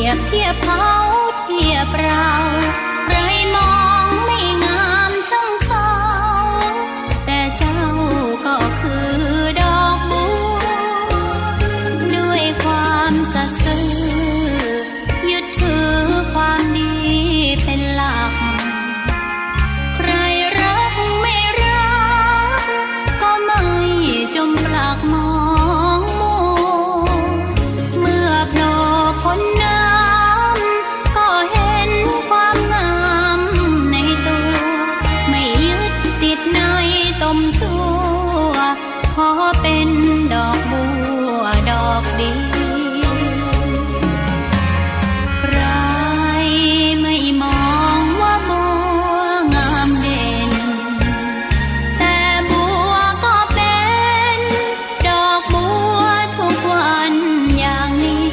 ยบเทียบเขาเทียบเราใครมองไม่งามช่างเขาแต่เจ้าก็คือดอกบัวด้วยความสัตย์ซื่อยึดถือความดีเป็นหลักใครรักไม่รักก็ไม่จมปลักมองมัวเมื่อโผล่พ้นน้ำก็เห็นความงามในตัวไม่ยึดติดในตมชั่วขอเป็นดอกบัวดอกดีใครไม่มองว่าบัวงามเด่นแต่บัวก็เป็นดอกบัวทุกวันอย่างนี้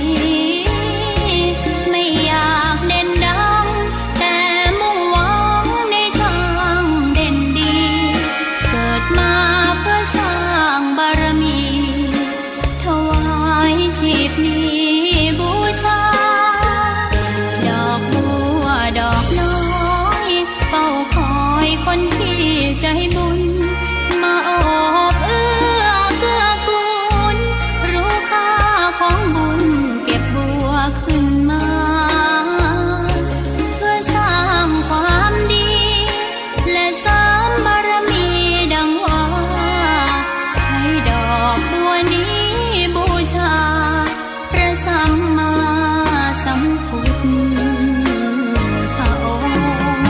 ไม่อยากเด่นดังแต่มุ่งหวังในทางเด่นดีเกิดมาเพื่อสร้างบารมีถวายชีพนี้บูชาดอกบัวดอกน้อยเฝ้าคอยคนที่ใจบุญมาโอบเอื้อเกื้อกูลรู้ค่าของบุญเก็บบัวขึ้นมาเพื่อสร้างความดีและเสริมบารมีดังว่าใช้ดอกบัวนี้บูชาพระสัมมาสัมพุทธองค์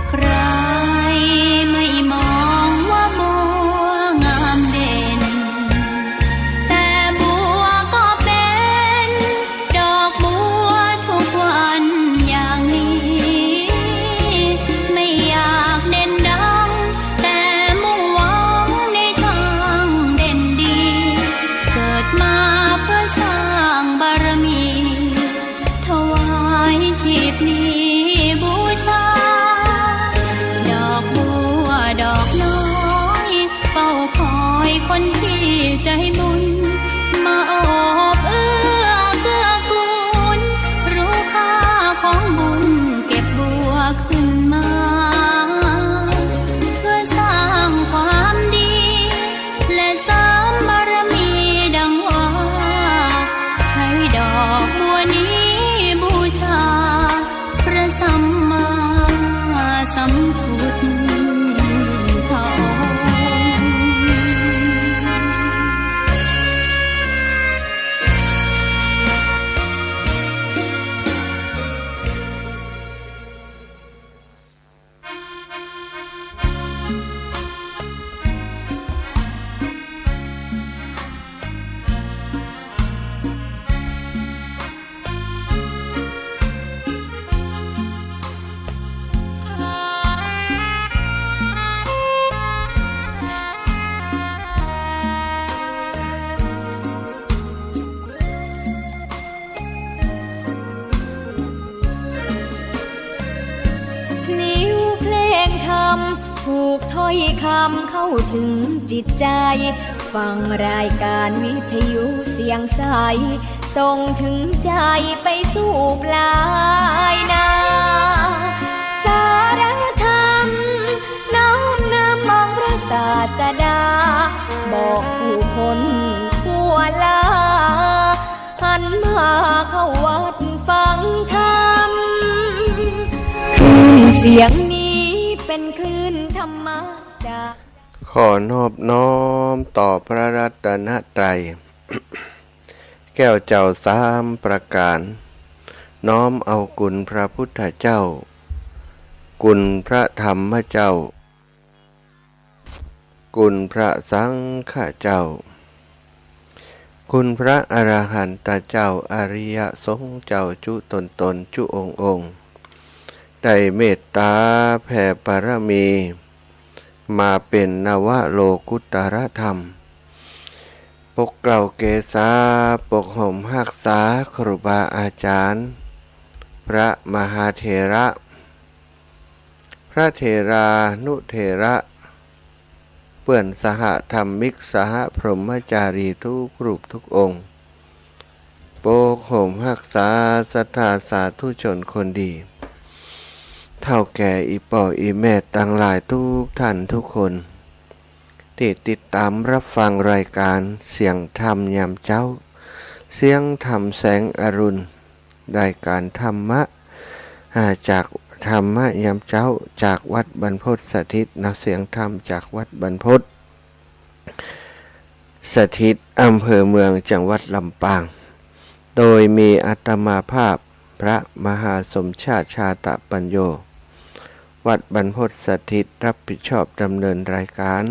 ใครไม่มองว่าบัวงามเด่นแต่บัวก็เป็นดอกบัวทุกวันอย่างนี้ไม่อยากเด่นดังแต่มุ่งหวังในทางเด่นดีเกิดมาเพื่อสร้างบารมีถวายชีพนี้บูชาดอกบัวดอกน้อยเฝ้าคอยคนที่ใจบุญมาโอบเอื้อเกื้อกูลรู้ค่าของบุญเก็บบัวขึ้นมาเพื่อสร้างความดีและเสริมบารมีดังว่าใช้ดอกบัวนี้บูชาพระสัมมาสัมพุทธองค์ ถูกถ้อยคำเข้าถึงจิตใจฟังรายการวิทยุเสียงใสส่งถึงใจไปสู่ปลายนาสารธรรมน้อมนำมองพระศาสดาบอกผู้คนทั่วลาหันมาเข้าวัดฟังธรรมเสียงนี้เป็นคลื่นธรรมะจากขอนอบน้อมต่อพระรัตนตรัย แก้วเจ้าสามประการน้อมเอาคุณพระพุทธเจ้าคุณพระธรรมเจ้าคุณพระสังฆเจ้าคุณพระอรหันตเจ้าอริยสงฆ์เจ้าจุตนจุองค์ได้เมตตาแผ่บารมีมาเป็นนวโลกุตตรธรรม ปกเกล่าเกษาปกห่มหักษาครูบาอาจารย์พระมหาเถระพระเถรานุเถระเปื่อนสหธรรมิกสหพรหมจารีทุกรูปทุกองค์ปกห่มหักษาศรัทธาสาธุชนคนดีเท่าแก่อีป่ออีแม่ต่างหลายทุกท่านทุกคนที่ติดตามรับฟังรายการเสียงธรรมยามเจ้าเสียงธรรมแสงอรุณได้การธรรมะจากธรรมะยามเจ้าจากวัดบรรพตสถิตนักเสียงธรรมจากวัดบรรพตสถิตอำเภอเมืองจังหวัดลำปางโดยมีอาตมาภาพพระมหาสมชาติชาตปัญโยวัดบรรพตสถิตรับผิดชอบดำเนินรายการ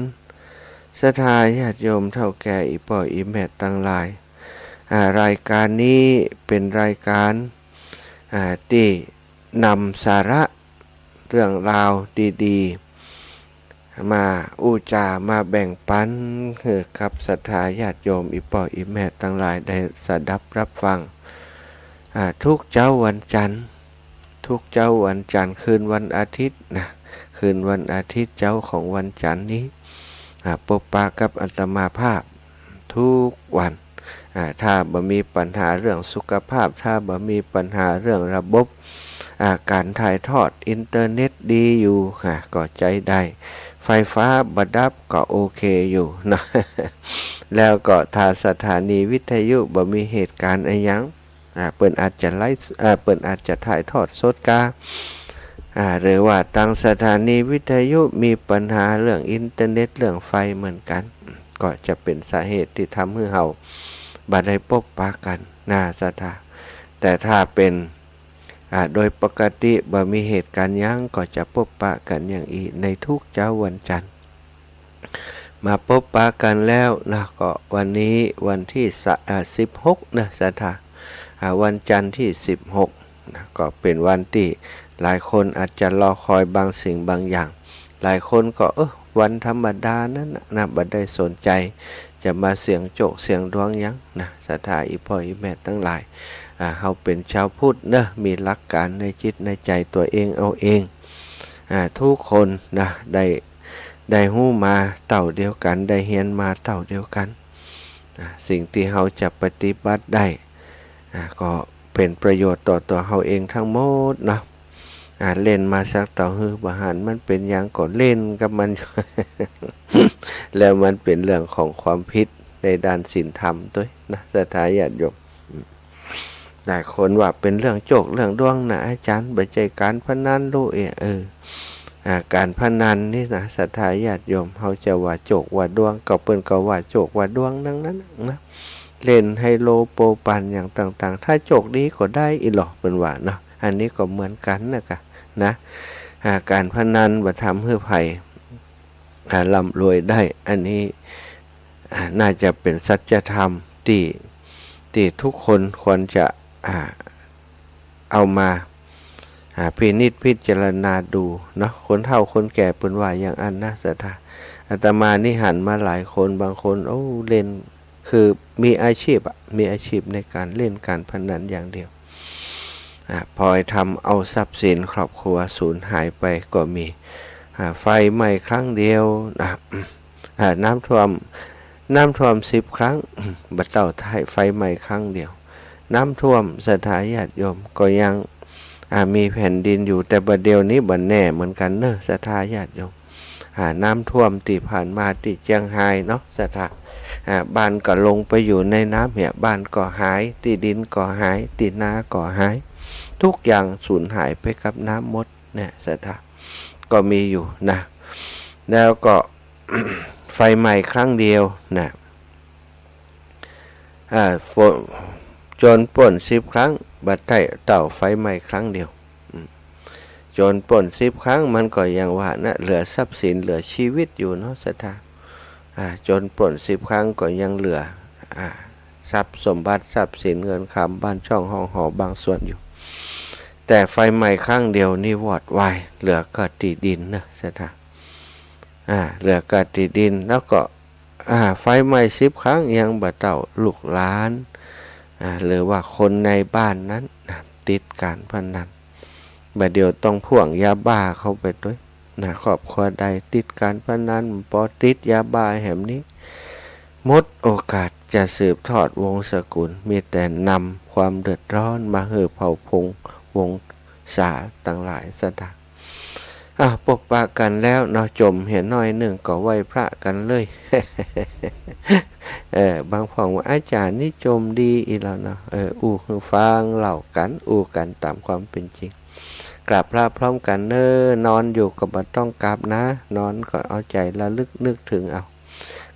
ศรัทธาญาติโยมเท่าแก่อีป่ออีแม่ตั้งหลายรายการนี้เป็นรายการที่นำสาระเรื่องราวดีๆมาอุจามาแบ่งปันให้กับศรัทธาญาติโยมอีป่ออีแม่ตั้งหลายได้สดับรับฟังทุกเจ้าวันจันทร์ทุกเจ้าวันจันทร์คืนวันอาทิตย์นะคืนวันอาทิตย์เจ้าของวันจันทร์นี้ปกปากับอาตมาภาพทุกวันถ้าบ่มีปัญหาเรื่องสุขภาพถ้าบ่มีปัญหาเรื่องระบบการถ่ายทอดอินเทอร์เน็ตดีอยู่ก็ใจได้ไฟฟ้าบดับก็โอเคอยู่นะแล้วก็ถ้าสถานีวิทยุบ่มีเหตุการณ์อะไรยังเปิ้นอาจจะไลฟ์เปิ้นอาจจะถ่ายทอดสดกาหรือว่าทางสถานีวิทยุมีปัญหาเรื่องอินเทอร์เน็ตเรื่องไฟเหมือนกันก็จะเป็นสาเหตุที่ทำให้เราบ่ได้พบปะกันศรัทธาแต่ถ้าเป็นโดยปกติบ่มีเหตุการณ์ยังก็จะพบปะกันอย่างอีกในทุกเจ้าวันจันทร์มาพบปะกันแล้วนะก็วันนี้วันที่16นะศรัทธาวันจันทร์ที่16นะก็เป็นวันที่หลายคนอาจจะรอคอยบางสิ่งบางอย่างหลายคนก็วันธรรมดานั้นนะบ่ได้สนใจจะมาเสียงโจกเสียงดวงยังนะศรัทธาอีพ่ออีแม่ทั้งหลายเฮาเป็นชาวพุทธนะมีหลักการในจิตในใจตัวเองเอาเองทุกคนนะได้ฮู้มาเต่าเดียวกันได้เรียนมาเต่าเดียวกันสิ่งที่เฮาจะปฏิบัติได้ก็เป็นประโยชน์ต่อตัวเฮาเองทั้งหมดนะเล่นมาสักต่อฮือบาหารมันเป็นอย่างก่อนเล่นกับมัน แล้วมันเป็นเรื่องของความผิดในด้านศีลธรรมด้วยนะศรัทธาญาติโยมหลายคนว่าเป็นเรื่องโจกเรื่องดวงนะอาจารย์บ่ใจการพนันรู้การพนันนี่นะศรัทธาญาติโยมเฮาจะว่าโจกว่าดวงก็เปิ้นก็ว่าโจกว่าดวงทั้งนั้นนะเล่นไฮโลโปปันอย่างต่างๆถ้าโจกดีก็ได้อีหรอเปิ้นว่าเนาะอันนี้ก็เหมือนกันนะการพนันบ่ทำให้ไผร่ำรวยได้อันนี้น่าจะเป็นสัจธรรมที่ทุกคนควรจะเอามาพินิจพิจารณาดูเนาะคนเฒ่าคนแก่เปิ้นว่าอย่างอันนะศรัทธาอาตมานี่หันมาหลายคนบางคนเล่นคือมีอาชีพในการเล่นการพนันอย่างเดียวพอทำเอาทรัพย์สินครอบครัวสูญหายไปก็มีไฟไหม้ครั้งเดียวน้ำท่วม10 ครั้งบัดเต่าไฟไหม้ครั้งเดียวน้ำท่วมศรัทธาญาติโยมก็ยังมีแผ่นดินอยู่แต่บัดเดียวนี้บัดแน่เหมือนกันเนอะศรัทธาญาติโยมน้ำท่วมที่ผ่านมาที่เชียงรายเนาะศรัทธาบ้านก็ลงไปอยู่ในน้ำเนี่ยบ้านก็หายที่ดินก็หายที่นาก็หายทุกอย่างสูญหายไปกับน้ำหมดเนี่ยศรัทธาก็มีอยู่นะแล้วก็ ไฟไหม้ครั้งเดียวนะโจรปล้น10 ครั้งบัดได้เต่าไฟไหม้ครั้งเดียวโจรปล้น10 ครั้งมันก็ยังว่านะเหลือทรัพย์สินเหลือชีวิตอยู่เนาะศรัทธาโจรปล้น10 ครั้งก็ยังเหลือทรัพย์สมบัติทรัพย์สินเงินคำบ้านช่องห้องหอบางส่วนอยู่แต่ไฟไหม้ครั้งเดียวนี่วอดวายเหลือก็ที่ดินนะศรัทธาเหลือก็ที่ดินแล้วก็ ไฟไหม้10 ครั้งยังบ่เต้าลูกหลานหรือว่าคนในบ้านนั้นติดการพนันบัดเดียวต้องพ่วงยาบ้าเข้าไปด้วยครอบครัวใดติดการพนันพอติดยาบ้าแห่งนี้หมดโอกาสจะสืบทอดวงศ์สกุลมีแต่นำความเดือดร้อนมาให้เผ่าพงวงศาต่างหลายสดาปกปะกันแล้วเนาะจมเห็นน้อยหนึ่งก็ไหวพระกันเลย บางฝั่งว่าอาจารย์นี่จมดีอีแล้วเนาะอู้คือฟังเล่ากันอู้กันตามความเป็นจริงกราบพระพร้อมกันนอนอยู่ก็บ่ต้องกราบนะนอนก็เอาใจระลึกนึกถึงเอา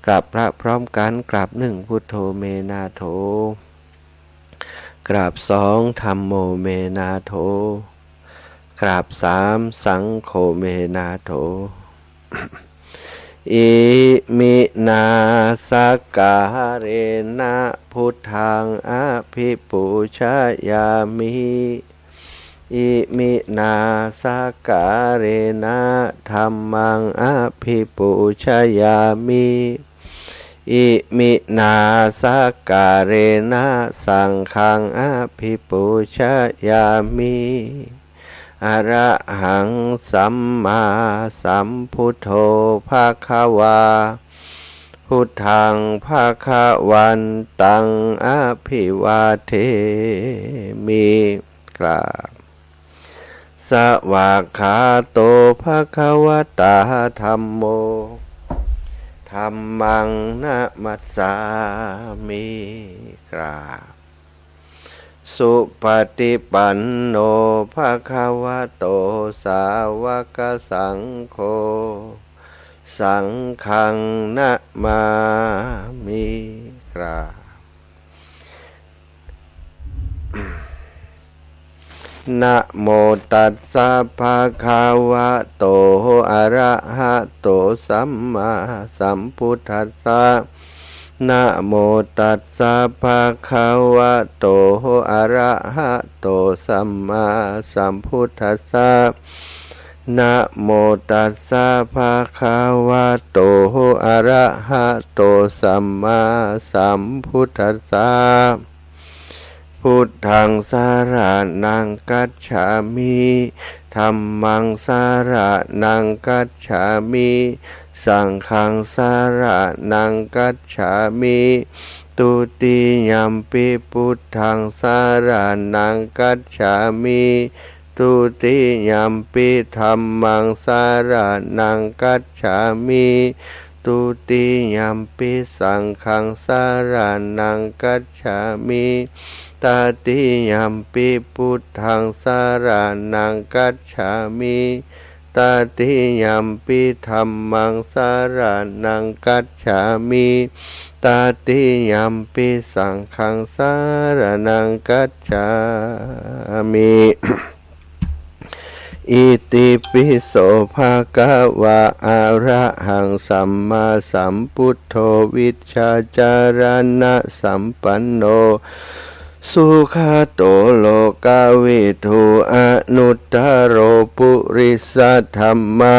กราบพระพร้อมกันกราบ1พุทโธเมนาโถกราบ2ธัมโมเมนาโถกราบ3สังโฆเมนาโถ อิมินาสการเรนะพุทธังอภิปูชยามิอิมินาสการเรนะธัมมังอภิปูชยามิอิมินาสการเรนะสังฆังอภิปูชยามิอระหังสัมมาสัมพุทโธภะคะวาพุทธังภะคะวันตังอภิวาเทมิกราบสวากขาโตภะคะวะตาธัมโมธัมมังนะมัสสามิกราบสุปฏิปันโนภะคะวะโตสาวกสังโฆสังฆังนะมามิกราบนะโมตัสสะภะคะวะโตอะระหะโตสัมมาสัมพุทธัสสะนะโมตัสสะภะคะวะโตอะระหะโตสัมมาสัมพุทธัสสะนะโมตัสสะภะคะวะโตอะระหะโตสัมมาสัมพุทธัสสะพุทธังสารนังกัจฉามิธัมมังสารนังกัจฉามิสังฆังสารนังกัจฉามิตุติยัมปิพุทธังสารนังกัจฉามิตุติยัมปิธัมมังสารนังกัจฉามิตุติยัมปิสังฆังสารนังกัจฉามิตติยัมปิพุทธังสารนังกัจฉามิตติยัมปิธัมมังสารนังกัจฉามิตติยัมปิสังฆังสารนังกัจฉามิ อิติปิโสภะคะวะอะระหังสัมมาสัมพุทโธวิชชาจารณะสัมปันโนสุขโตโลกาวิทูอนุตตโรปุริสธัมมะ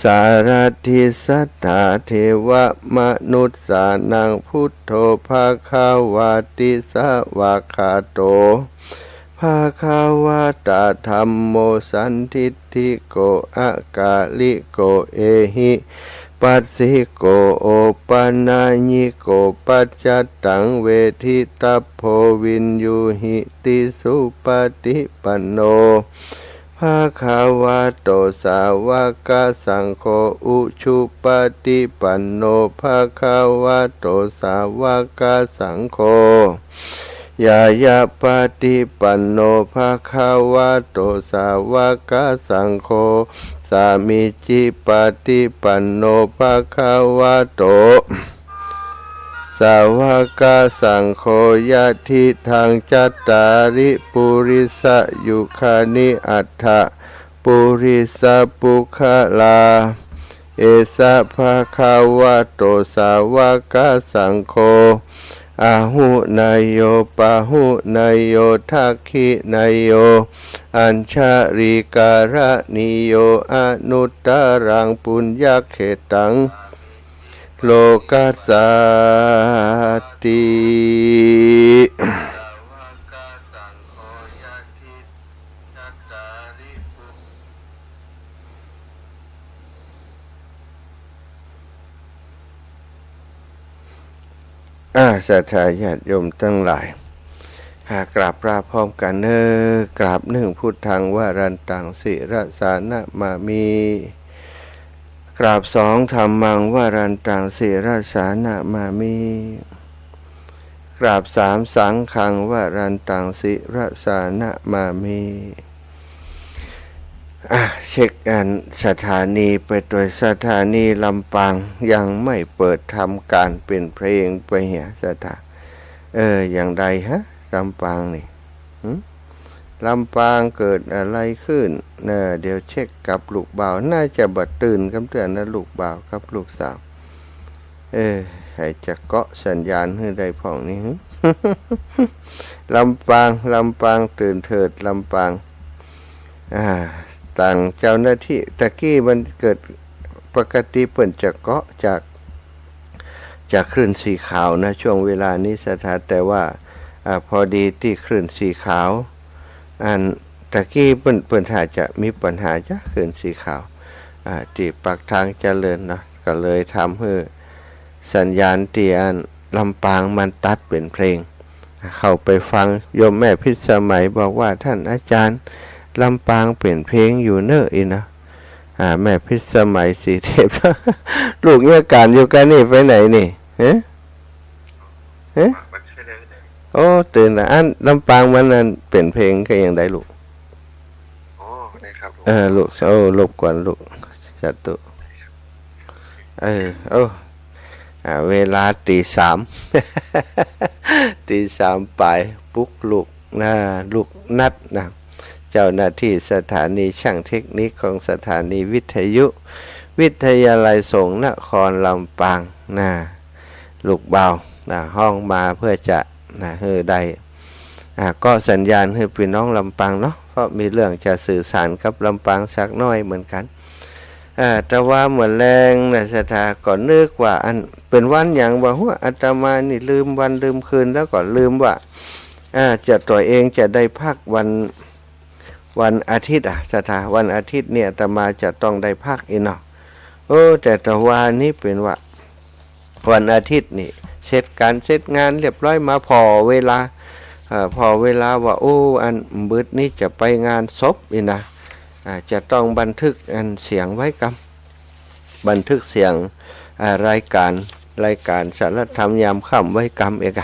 สารทิสัทธาเทวมนุษสานังพุทโธภะคะวะติสวากขาโตภะคะวะตาธัมโมสันทิฏฐิโกอากาลิโกเอหิปัสสิโกโอปันนาญิโกปัจจตังเวทิตัพโพวินยูหิติสุปฏิปันโนภะคะวะโตสาวกสังโฆอุชุปฏิปันโนภะคะวะโตสาวกสังโฆยายาปฏิปันโนภะคะวะโตสาวกสังโฆสามิจิปฏิปันโนภะคะวะโตสาวกสังโฆยะทิทังจัตตาริปุริสยุคานิอัฏฐปุริสปุคลาเอสะภะคะวะโตสาวกสังโฆอาหุนายโยปะหุนายโยทักขินายโยอัญชาริการะนิโยอนุตตรังปุญญเขตัง โลกัสสติศรัทธาญาติโยมทั้งหลายหากกราบพระพร้อมกันกราบหนึ่งพุทธังวารันตังสิรสานะมามีกราบสองธรรมังวารันตังสิรสานะมามีกราบสามสังฆังวารันตังสิรสานะมามีเช็คสถานีไปโดยสถานีลำปางยังไม่เปิดทำการเป็นเพลงไปเหี่ยสถาอย่างใดฮะลำปางนี่ลำปางเกิดอะไรขึ้นเดี๋ยวเช็คกับลูกบ่าวน่าจะบัดตื่นคำเตือนนะลูกบ่าวกับลูกสาวให้จะเกาะสัญญาณให้ได้พ่องนี้ ลำปางตื่นเถิดลำปางต่างเจ้าหน้าที่ตะกี้มันเกิดปกติเปิ่นจะเกาะจากคลื่นสีขาวนะช่วงเวลานี้สถานแต่ว่าพอดีที่คลื่นสีขาวตะกี้เปิ่นอาจจะมีปัญหาจ้ะคลื่นสีขาวที่ปากทางเจริญนะก็เลยทำให้สัญญาณที่ลำปางมันตัดเป็นเพลงเข้าไปฟังโยมแม่พิสมัยบอกว่าท่านอาจารย์ลำปางเปลี่ยนเพลงอยู่อีนะแม่พิสมัยสีเทพ ลูกเนี่ยการอยู่กันนี่ไปไหนนี่เฮ้โอ้ตื่นละลำปางมันนั่นเปลี่ยนเพลงก็ยังได้ลูกได้ครับลูกรบกวนลูกจัดตุเวลาตี 3 ตี 3ไปปลุกลูกลูกนัดนะเจ้าหน้าที่สถานีช่างเทคนิคของสถานีวิทยาลัยสงฆ์นครลำปางลูกเบาห้องมาเพื่อจะได้ก็สัญญาณให้พี่น้องลำปางเนาะเพราะมีเรื่องจะสื่อสารกับลำปางสักน้อยเหมือนกันแต่ว่าเหมือนแรงสถาก่อนนึกว่าเป็นวันอย่างว่าหัวอาตมานี่ลืมวันลืมคืนแล้วก็ลืมว่าจะตัวเองจะได้พักวันอาทิตย์สถาวันอาทิตย์เนี่ยอาตมาจะต้องได้พักอีกเนาะแต่ว่านี้เป็นว่าวันอาทิตย์นี่เสร็จงานเรียบร้อยมาพอเวลาว่าบึดนี้จะไปงานศพอีกนะจะต้องบันทึกเสียงไว้กับบันทึกเสียงรายการสารธรรมยามค่ำไว้กรรมเอก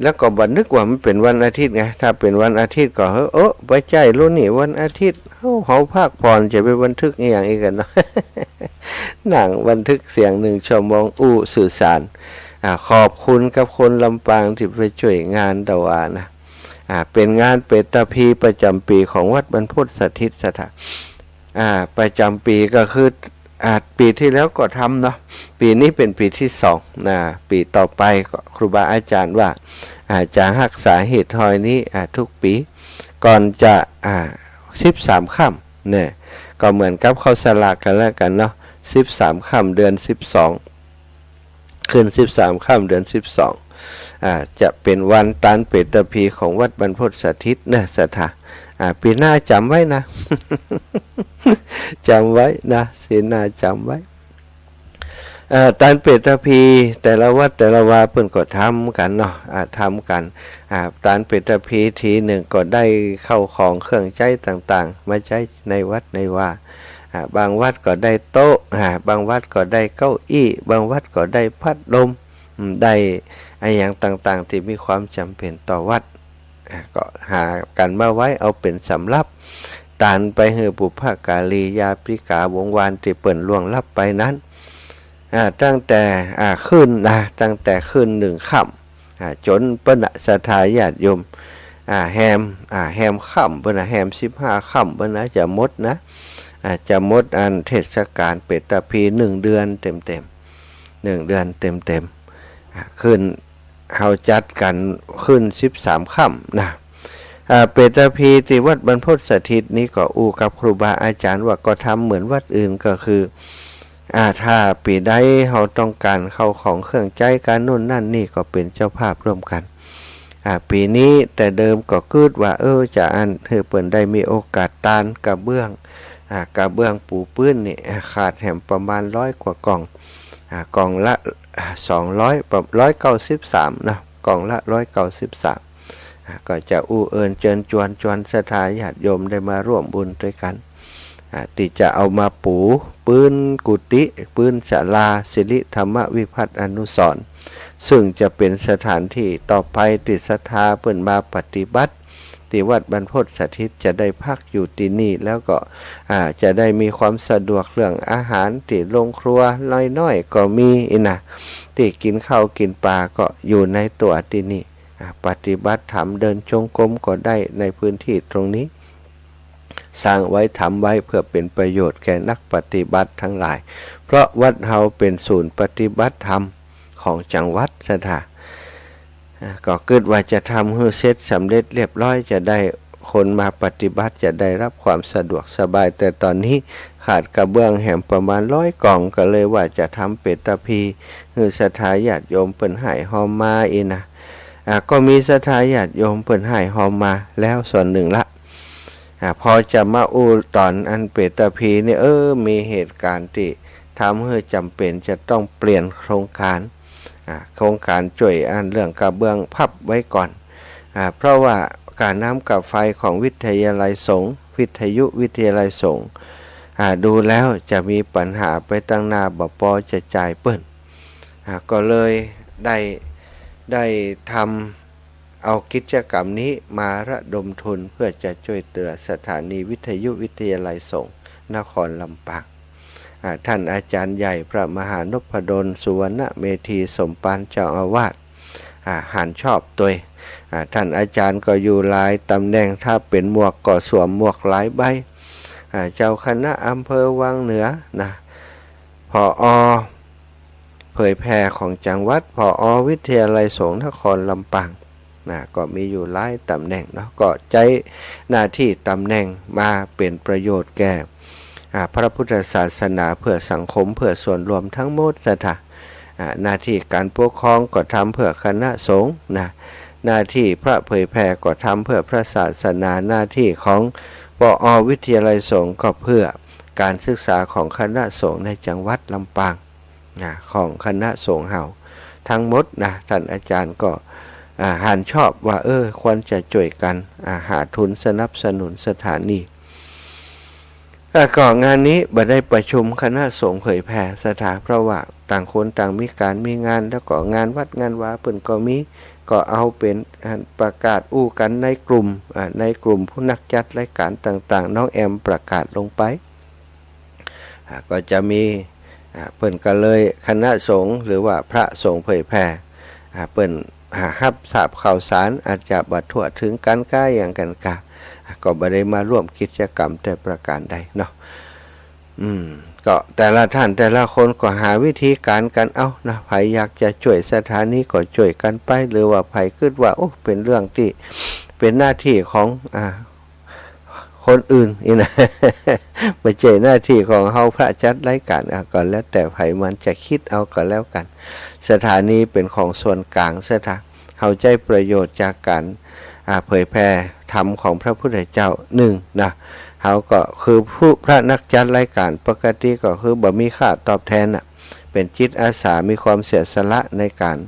แล้วก็บันทึกว่ามันเป็นวันอาทิตย์ไงถ้าเป็นวันอาทิตย์ก็ไปใจรู้นี่วันอาทิตย์เขาภาคผ่อนจะไปบันทึกอย่างอีกกันเนาะ หนังบันทึกเสียง1 ชั่วโมงสื่อสารขอบคุณกับคนลำปางที่ไปช่วยงานตะวานะเป็นงานเปตพีประจำปีของวัดบรรพตสถิตสถานประจำปีก็คือปีที่แล้วก็ทำเนาะปีนี้เป็นปีที่2ปีต่อไปก็ครูบาอาจารย์ว่าจะรักษาเหตุทอยนี้ทุกปีก่อนจะ13 ค่ำเนี่ยก็เหมือนกับเขาสลากกันแล้วกันเนาะ13 ค่ำเดือน12ขึ้น13 ค่ำเดือน12จะเป็นวันตานเปตพีของวัดบรรพตสถิตนะสถาปีหน้าจำไว้นะ จำไว้นะศีลหน้าจำไว้ตานเปตพีแต่ละวัดแต่ละวาเพิ่นก็ทำกันเนาะทำกันตานเปตพีทีหนึ่งก็ได้เข้าของเครื่องใช้ต่างๆมาใช้ในวัดในวาบางวัดก็ได้โต๊ะบางวัดก็ได้เก้าอี้บางวัดก็ได้พัดลมได้อย่างต่างๆที่มีความจำเป็นต่อวัดก็หากันมาไว้เอาเป็นสำรับตานไปให้บุพกาลียาปิกาวงวานที่เปิ่นล่วงลับไปนั้นตั้งแต่ขึ้นตั้งแต่ขึ้น1 ค่ำจนเปิ้นศรัทธาญาติโยมแฮมค่ำเปิ้นแฮม15 ค่ำเปิ้นจะหมดนะจะหมดเทศกาลเปตพี1 เดือนเต็ม1 เดือนเต็มขึ้นเฮาจัดกันขึ้น13 ค่ำนะเปตพีที่วัดบรรพตสถิตนี้ก็กับครูบาอาจารย์ว่าก็ทำเหมือนวัดอื่นก็คือ ถ้าปีใดเราต้องการเข้าของเครื่องใจการนู่นนั่นนี่ก็เป็นเจ้าภาพร่วมกันปีนี้แต่เดิมก็คิดว่าจะอันเธอเปิ่นได้มีโอกาสตานกระเบื้องกระเบื้องปูพื้นนี่ขาดแหมประมาณ100กว่ากล่องกล่องละ193นะกล่องละ193ก็จะอู้เอิญเจิญจวนศรัทธาญาติโยมได้มาร่วมบุญด้วยกันที่จะเอามาปูปืนกุฏิปืนศาลาสิริธรรมวิพัฒน์อนุสรณ์ซึ่งจะเป็นสถานที่ต่อไปติศรัทธาเปิ่นมาปฏิบัติที่วัดบรรพตสถิตจะได้พักอยู่ที่นี่แล้วก็จะได้มีความสะดวกเรื่องอาหารที่โรงครัวน้อยๆก็มีนะที่กินข้าวกินปลาก็อยู่ในตัวที่นี่ปฏิบัติธรรมเดินจงกรมก็ได้ในพื้นที่ตรงนี้สร้างไว้ทำไว้เพื่อเป็นประโยชน์แก่นักปฏิบัติทั้งหลายเพราะวัดเฮาเป็นศูนย์ปฏิบัติธรรมของจังหวัดสถาก็คิดว่าจะทำให้เสร็จสำเร็จเรียบร้อยจะได้คนมาปฏิบัติจะได้รับความสะดวกสบายแต่ตอนนี้ขาดกระเบื้องแหมประมาณ100กล่องก็เลยว่าจะทำเป็ดตะพีคือศรัทธาญาติโยมเปิ้นให้หอมมานะก็มีศรัทธาญาติโยมเปิ้นให้หอมมาแล้วส่วนหนึ่งละพอจะมาอู้ตอนอันเป็ดตะพีเนี่ยมีเหตุการณ์ที่ทำให้จำเป็นจะต้องเปลี่ยนโครงการช่วยอันเรื่องกระเบื้องพับไว้ก่อนเพราะว่าการน้ำกับไฟของวิทยาลัยสงฆ์วิทยุวิทยาลัยสงฆ์ดูแล้วจะมีปัญหาไปตั้งหน้าบ่พอจะจ่ายเปิ้นก็เลยได้ทำเอากิจกรรมนี้มาระดมทุนเพื่อจะช่วยเหลือสถานีวิทยุวิทยาลัยสงฆ์นครลำปางท่านอาจารย์ใหญ่พระมหานพดลสุวรรณเมธีสมปานเจ้าอาวาสหันชอบตัวท่านอาจารย์ก็อยู่หลายตำแหน่งถ้าเป็นหมวกก็สวมหมวกหลายใบเจ้าคณะอำเภอวังเหนือนะผอ.เผยแพร่ของจังหวัดผอ.วิทยาลัยสงฆ์นครลำปางก็มีอยู่หลายตำแหน่งเนาะก็ใช้หน้าที่ตำแหน่งมาเป็นประโยชน์แก่พระพุทธศาสนาเพื่อสังคมเพื่อส่วนรวมทั้งหมดหน้าที่การปกครองก็ทำเพื่อคณะสงฆ์หน้าที่พระเผยแผ่ก็ทำเพื่อพระศาสนาหน้าที่ของปอ.วิทยาลัยสงฆ์ก็เพื่อการศึกษาของคณะสงฆ์ในจังหวัดลำปางของคณะสงฆ์เฮาทั้งหมดท่านอาจารย์ก็หันชอบว่าควรจะช่วยกันหาทุนสนับสนุนสถานีก่อนงานนี้บัดได้ประชุมคณะสงฆ์เผยแผ่สถาเพราะว่าต่างคนต่างมีการมีงานแล้วก็งานวัดงานวาเพิ่นก็มีก็เอาเป็นประกาศอู้กันในกลุ่มผู้นักจัดรายการต่างๆน้องแอมประกาศลงไปก็จะมีเพิ่นก็เลยคณะสงฆ์หรือว่าพระสงฆ์เผยแผ่เปิ้นรับทราบข่าวสารอาจจะบ่ทั่วถึงกันก้าอย่างกันกะก็บ่ได้มาร่วมกิจกรรมแต่ประการใดเนาะก็แต่ละท่านแต่ละคนก็หาวิธีการกันนะใครอยากจะช่วยสถานีก็ช่วยกันไปหรือว่าใครคิดว่าเป็นเรื่องที่เป็นหน้าที่ของคนอื่นนะไม่ใช่หน้าที่ของเฮาพระจัดรายการก็แล้วแต่ใครมันจะคิดเอาก็แล้วกันสถานีเป็นของส่วนกลางเฮาใจประโยชน์จากการเผยแพร่ธรรมของพระพุทธเจ้านะเฮาก็คือผู้พระนักจัดรายการปกติก็คือบ่มีค่าตอบแทนเป็นจิตอาสามีความเสียสละในการ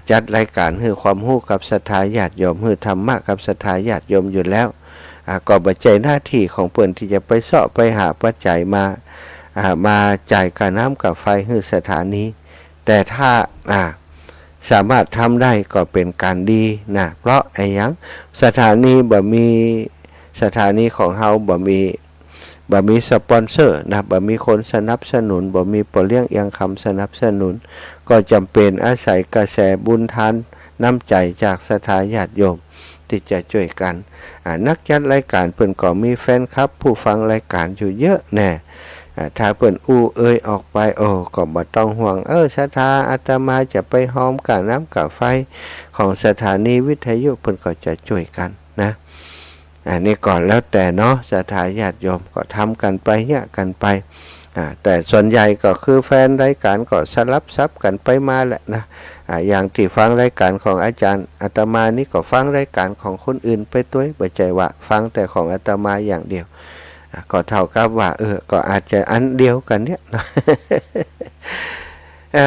จัดรายการให้ความรู้กับศรัทธาญาติโยมให้ธรรมะกับศรัทธาญาติโยมอยู่แล้วก็บ่ใช่หน้าที่ของเพิ่นที่จะไปเสาะไปหาปัจจัยมาจ่ายค่าน้ำกับไฟให้สถานีแต่ถ้าสามารถทำได้ก็เป็นการดีนะเพราะสถานีสถานีของเฮาบ่มีสปอนเซอร์นะบ่มีคนสนับสนุนบ่มีปเลี้ยงเอียงคำสนับสนุนก็จำเป็นอาศัยกระแสบุญทานน้ำใจจากศรัทธาญาติโยมที่จะช่วยกันนักจัดรายการเพิ่นก็มีแฟนคลับผู้ฟังรายการอยู่เยอะแน่ถ้าเพิ่นออกไปก็บ่ต้องห่วงศรัทธาอาตมาจะไปหอมกับน้ำกับไฟของสถานีวิทยุเพิ่นก็จะช่วยกันนะอันนี้ก่อนแล้วแต่เนาะศรัทธาญาติโยมก็ทำกันไปเนี่ยกันไป แต่ส่วนใหญ่ก็คือแฟนรายการก็สลับซับกันไปมาแหละนะอย่างที่ฟังรายการของอาจารย์อาตมานี่ก็ฟังรายการของคนอื่นไปตัวบ่ใจว่าฟังแต่ของอาตมาอย่างเดียวก็เท่ากับว่าก็อาจจะอันเดียวกันเนี่ยนะ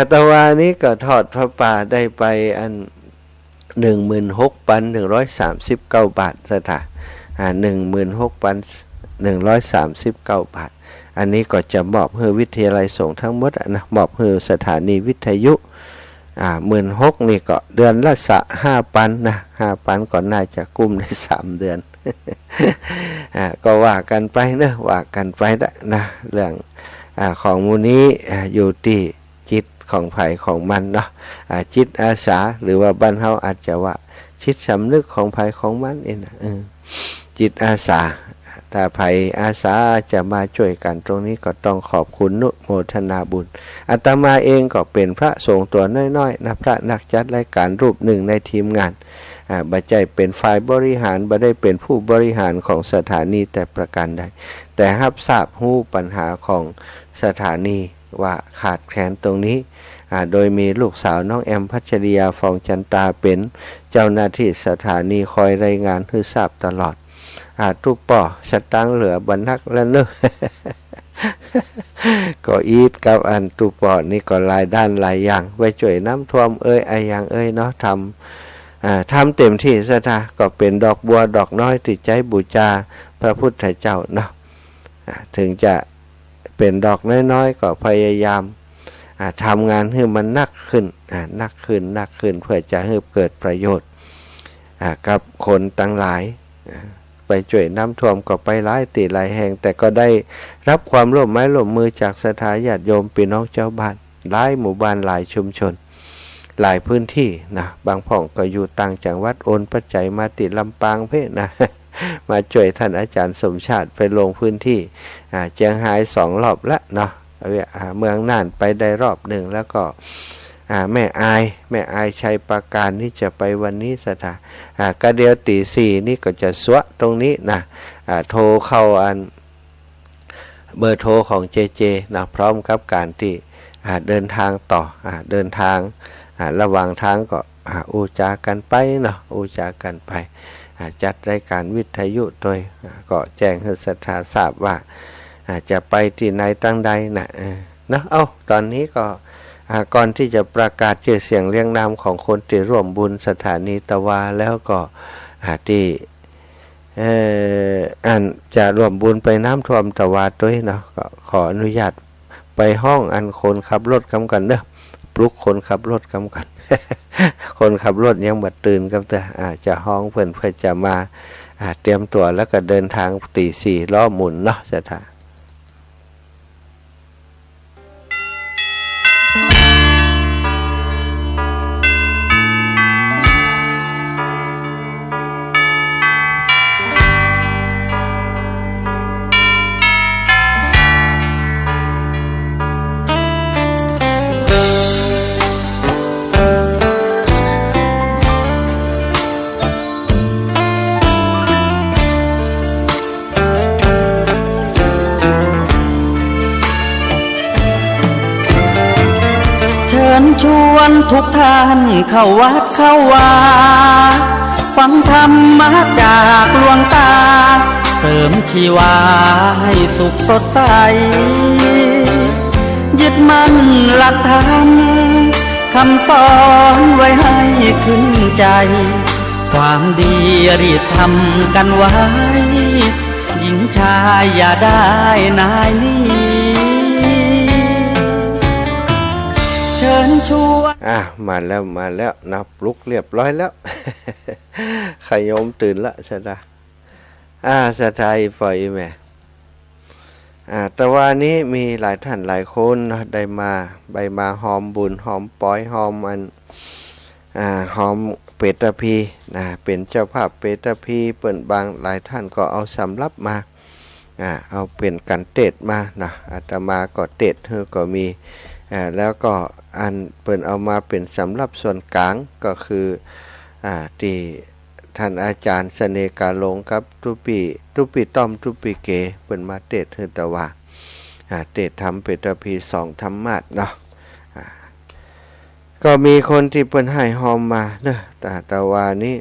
แต่ว่านี้ก็ทอดพระป่าได้ไปอัน16,139 บาทสถาน16,139 บาทอันนี้ก็จะมอบให้วิทยาลัยสงฆ์ทั้งหมดนะมอบให้สถานีวิทยุ16,000นี่ก็เดือนละ5,000นะ5,000ก็น่าจะกุ้มได้3 เดือน ก็ว่ากันไปนะว่ากันไปนะเรื่องของมูนี้อยู่ที่จิตของไผ่ของมันเนาะจิตอาสาหรือว่าบ้านเฮาอาจจะว่าจิตสำนึกของไผ่ของมันเองนะจิตอาสาถ้าไผ่อาสาจะมาช่วยกันตรงนี้ก็ต้องขอบคุณนุโมทนาบุญอาตมาเองก็เป็นพระสงฆ์ตัวน้อยๆนะพระนักจัดรายการรูปหนึ่งในทีมงานบ่ใจเป็นฝ่ายบริหารบ่ได้เป็นผู้บริหารของสถานีแต่ประการใดแต่รับทราบฮู้ปัญหาของสถานีว่าขาดแคลนตรงนี้โดยมีลูกสาวน้องแอมพัชริยาฟองจันตาเป็นเจ้าหน้าที่สถานีคอยรายงานให้ทราบตลอดทุกป่อสตังเหลือบรรทักแล้วเนอะ ก็อีดกับอันทุกป่อนี่ก็หลายด้านหลายอย่างไว้ช่วยน้ำท่วมไออย่างเนาะทำเต็มที่ซะท่าก็เป็นดอกบัวดอกน้อยติดใจบูชาพระพุทธเจ้าเนาะถึงจะเป็นดอกน้อยๆก็พยายามทำงานให้มันนักขึ้นนักขึ้นเพื่อจะให้เกิดประโยชน์กับคนตั้งหลายไปช่วยน้ำท่วมก็ไปหลายตีหลายแห่งแต่ก็ได้รับความร่วมไม้ร่วมมือจากศรัทธาญาติโยมพี่น้องเจ้าบ้านหลายหมู่บ้านหลายชุมชนหลายพื้นที่นะบางพ่องก็อยู่ต่างจังหวัดโอนปัจจัยมาติดลำปางเพ่นะ มาช่วยท่านอาจารย์สมชาติไปลงพื้นที่เจียงไฮ้2 รอบแล้วเนาะเมืองน่านไปได้รอบหนึ่งแล้วก็แม่อายชัยประการนี่จะไปวันนี้สถากระเดียวตี 4นี่ก็จะสวะตรงนี้นะโทรเข้าอันเบอร์โทรของเจนะพร้อมกับการที่เดินทางต่อเดินทางระหว่างทางก็อูจากันไปเนาะอูจากันไปจัดรายการวิทยุโดยก็แจ้งให้ศรัทธาทราบว่าจะไปที่ไหนตั้งใดนะตอนนี้ก็ก่อนที่จะประกาศชื่อเสียงเรียงนามของคนที่ร่วมบุญสถานีตะวาแล้วก็ที่จะร่วมบุญไปน้ำท่วมตะวาด้วยเนาะก็ขออนุญาตไปห้องอันคนขับรถกำกันเด้อปลุกคนขับรถกำกัน คนขับรถยังบัดตื่นกับแต่จะห้องเพื่อจะมาเตรียมตัวแล้วก็เดินทางตี 4ล้อหมุนเนาะสถาชวนทุกท่านเข้าวัดเข้าวาฟังธรรมะจากหลวงตาเสริมชีวาให้สุขสดใสยึดมั่นหลักธรรมคำสอนไว้ให้ขึ้นใจความดีรีบทำกันไว้หญิงชายอย่าได้นายนี้เชิญชวนมาแล้วนับลุกเรียบร้อยแล้ว ขยมตื่นละสตาสตาไฟแม่แต่ว่านี้มีหลายท่านหลายคนได้มาหอมบุญหอมปอยหอมหอมเปตพีเป็นเจ้าภาพเปตพีเปิ่นบางหลายท่านก็เอาสำรับมาเอาเป็นกันเตดมานะอาตมาก็เตดก็มีแล้วก็อันเปิ่นเอามาเป็นสำรับส่วนกลางก็คือที่ท่านอาจารย์เสน่กาลงกับตุปีต้อมตุปีเกเปิ่นมาเตดตะว่า เตะทำเปตพี2ธรรมาสเนาะก็มีคนที่เปิ้นให้หอมมาเด้อตะวานี้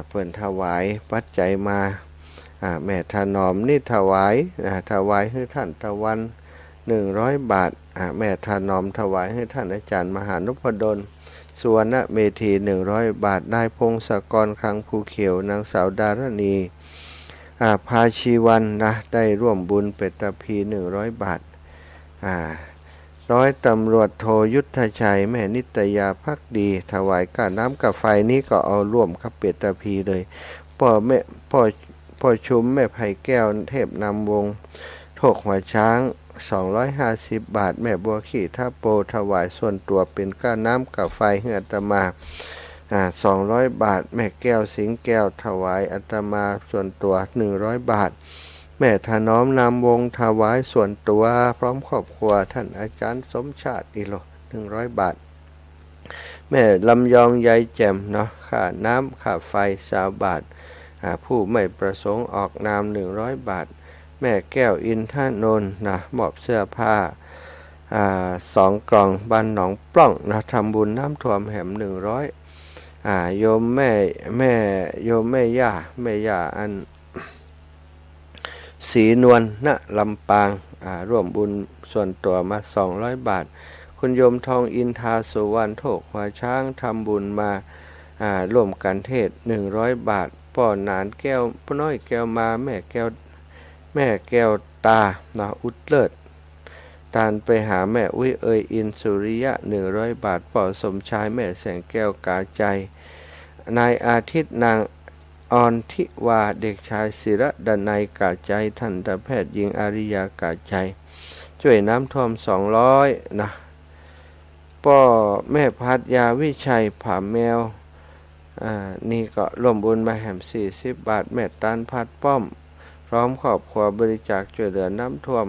เปิ้นถวายปัจจัยมาแม่ถนอมนี่ถวายให้ท่านตะวัน100 บาทแม่ถนอมถวายให้ท่านอาจารย์มหานพดลสุวรรณเมธี100 บาทนายพงศกรคลังภูเขียวนางสาวดารณีภาชีวันนะได้ร่วมบุญเปตพี100 บาทร้อยตำรวจโทยุทธชัยแม่นิตยาภักดีถวายก้าน้ำกับไฟนี้ก็เอาร่วมครับเปตพีเลยพ่อชุมแม่ไผ่แก้วเทพนำวงโถกหัวช้าง250 บาทแม่บัวขี่ท่าโปถวายส่วนตัวเป็นก้าน้ำกับไฟให้อาตมา200 บาทแม่แก้วสิงแก้วถวายอาตมาส่วนตัว100 บาทแม่ถนอมนำวงถวายส่วนตัวพร้อมครอบครัวท่านอาจารย์สมชาติอีโล100 บาทแม่ลำยองยายแจ่มเนาะค่าน้ำค่าไฟ20 บาทผู้ไม่ประสงค์ออกนาม100 บาทแม่แก้วอินทนนท์นะมอบเสื้อผ้า2 กล่องบ้านหนองปล้องนะทำบุญน้ำท่วมแหม100โยมแม่ย่าอันศรีนวลณลำปางร่วมบุญส่วนตัวมา200 บาทคุณโยมทองอินทาสุวรรณโถกหัวช้างทำบุญมาร่วมกันเทศ100 บาทป้อนานแก้วป้น้อยแก้วมาแม่แก้วตาอุดเลิศตานไปหาแม่อุ้ยอินสุริยะ100 บาทป่อสมชายแม่แสงแก้วกาใจนายอาทิตย์นางออนทิวาเด็กชายศิระดนัยกาใจทันตแพทย์หญิงอาริยากาใจช่วยน้ำท่วม200นะป้อแม่พัดยาวิชัยผาแมวนี่ก็ร่วมบุญมาแหม40 บาทแม่ตานพัดป้อมพร้อมครอบครัวบริจาคช่วยเหลือน้ำท่วม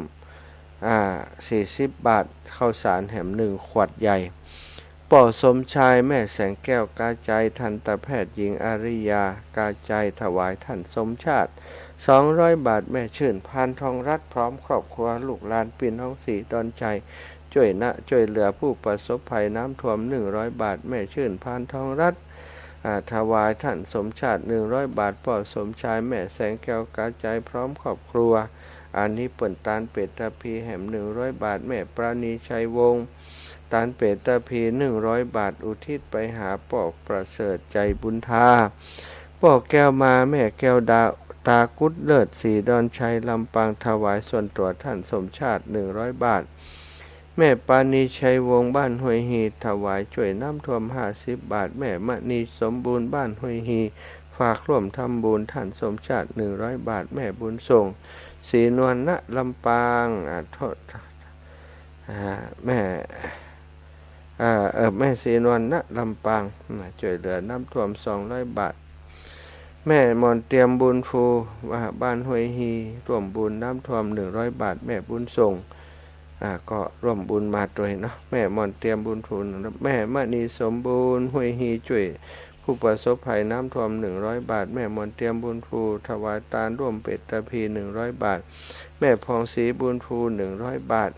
40 บาทข้าวสารแหม1 ขวดใหญ่ป่อสมชายแม่แสงแก้วกาใจทันตแพทย์หญิงอาริยากาใจถวายท่านสมชาติ200 บาทแม่ชื่นพานทองรัตน์พร้อมครอบครัวลูกหลานพี่น้องสีดอนใจช่วยเหลือผู้ประสบภัยน้ำท่วม100 บาทแม่ชื่นพานทองรัตน์ถวายท่านสมชาติ100 บาทป่อสมชายแม่แสงแก้วกาใจพร้อมครอบครัวอันนี้เปิ่นตานเป็ดตะพีแหม100 บาทแม่ปราณีชัยวงศ์ตานเป็ดตะพี100 บาทอุทิศไปหาป่อประเสริฐใจบุญทาป่อแก้วมาแม่แก้วตากุดเลิศสีดอนชัยลำปางถวายส่วนตัวท่านสมชาติ100 บาทแม่ปานีชัยวงศ์บ้านห้วยฮีถวายช่วยน้ำท่วม50 บาทแม่มณีสมบูรณ์บ้านห้วยฮีฝากร่วมทำบุญท่านสมชาติ100 บาทแม่บุญส่งศรีนวลณลำปางแม่ศรีนวลณลำปางช่วยเหลือน้ำท่วม200 บาทแม่มอนเตรียมบุญฟูบ้านห้วยฮีร่วมบุญน้ำท่วม100 บาทแม่บุญส่งก็ร่วมบุญมาด้วยเนาะแม่มอนเตรียมบุญฟูแม่มณีสมบูรณ์ห้วยฮีช่วยผู้ประสบภัยน้ำท่วม100 บาทแม่มนเตรียมบุญฟูถวายตาลร่วมเป็ดตะพี100 บาทแม่พองศรีบุญฟู100 บาท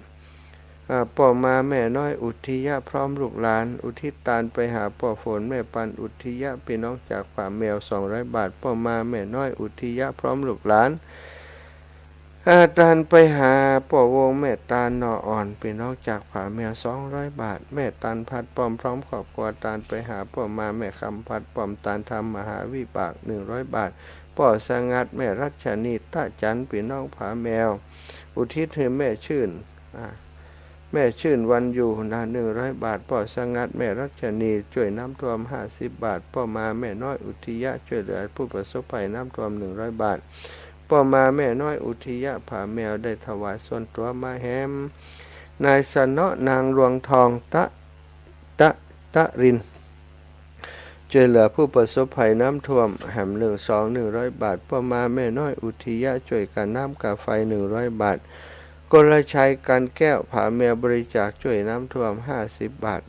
ป่อมาแม่น้อยอุทิยะพร้อมลูกหลานอุทิศตาลไปหาป่อฝนแม่ปันอุทิยะพี่น้องจากป่าแมว200 บาทป่อมาแม่น้อยอุทิยะพร้อมลูกหลานตาลไปหาป่อวงแม่ตาลนออ่อนพี่น้องจากป่าแมว200 บาทแม่ตาลพัดป้อมพร้อมครอบครัวตาลไปหาป่อมาแม่คำพัดป้อมตาลทำมหาวิบาก100 บาทป่อสงัดแม่รัชนีตาจันพี่น้องผาแมวอุทิศให้แม่ชื่นวันอยู่100 บาทป่อสงัดแม่รัชนีช่วยน้ำท่วม50 บาทป่อมาแม่น้อยอุทิยะช่วยเหลือผู้ประสบภัยน้ำท่วม100 บาทป่อมาแม่น้อยอุทิยะผาแมวได้ถวายส่วนตัวมาแฮมนายสนอนางรวงทองตะรินช่วยเหลือผู้ประสบภัยน้ำท่วมแหม100 บาทป่อมาแม่น้อยอุทิยะช่วยกันน้ำกาไฟ100 บาทกลชัยกันแก้วผาแมวบริจาคช่วยน้ำท่วม50 บาท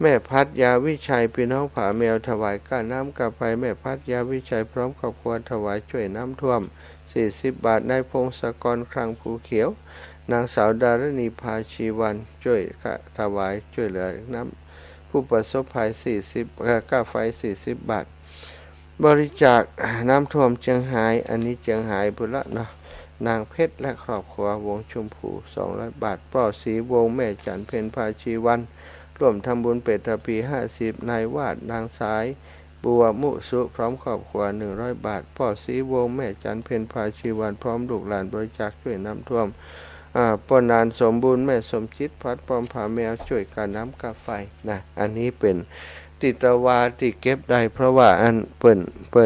แม่พัดยาวิชัยพี่น้องผาแมวถวายก้าน้ำกาไฟแม่พัดยาวิชัยพร้อมครอบครัวถวายช่วยน้ำท่วม40 บาทนายพงศกรคลังภูเขียว นางสาวดารณีภาชีวันช่วยถวายช่วยเหลือน้ำผู้ประสบภัย40ค่าไฟ40 บาทบริจาคน้ำท่วมเชียงรายอันนี้เชียงรายบุระเนาะนางเพชรและครอบครัววงชมพู200 บาทป้อศรีวงแม่จันเพ็ญภาชีวันร่วมทำบุญเป็ดตะปี50นายวาดนางสายบัวมุสุพร้อมครอบครัว100 บาทป้อศรีวงแม่จันเพ็ญภาชีวันพร้อมลูกหลานบริจาคช่วยน้ำท่วมปนานสมบูรณ์แม่สมจิตพัดพร้อมผาแมวช่วยการน้ำกาไฟนะอันนี้เป็นติตวาติเก็บได้เพราะว่าอันเปิ้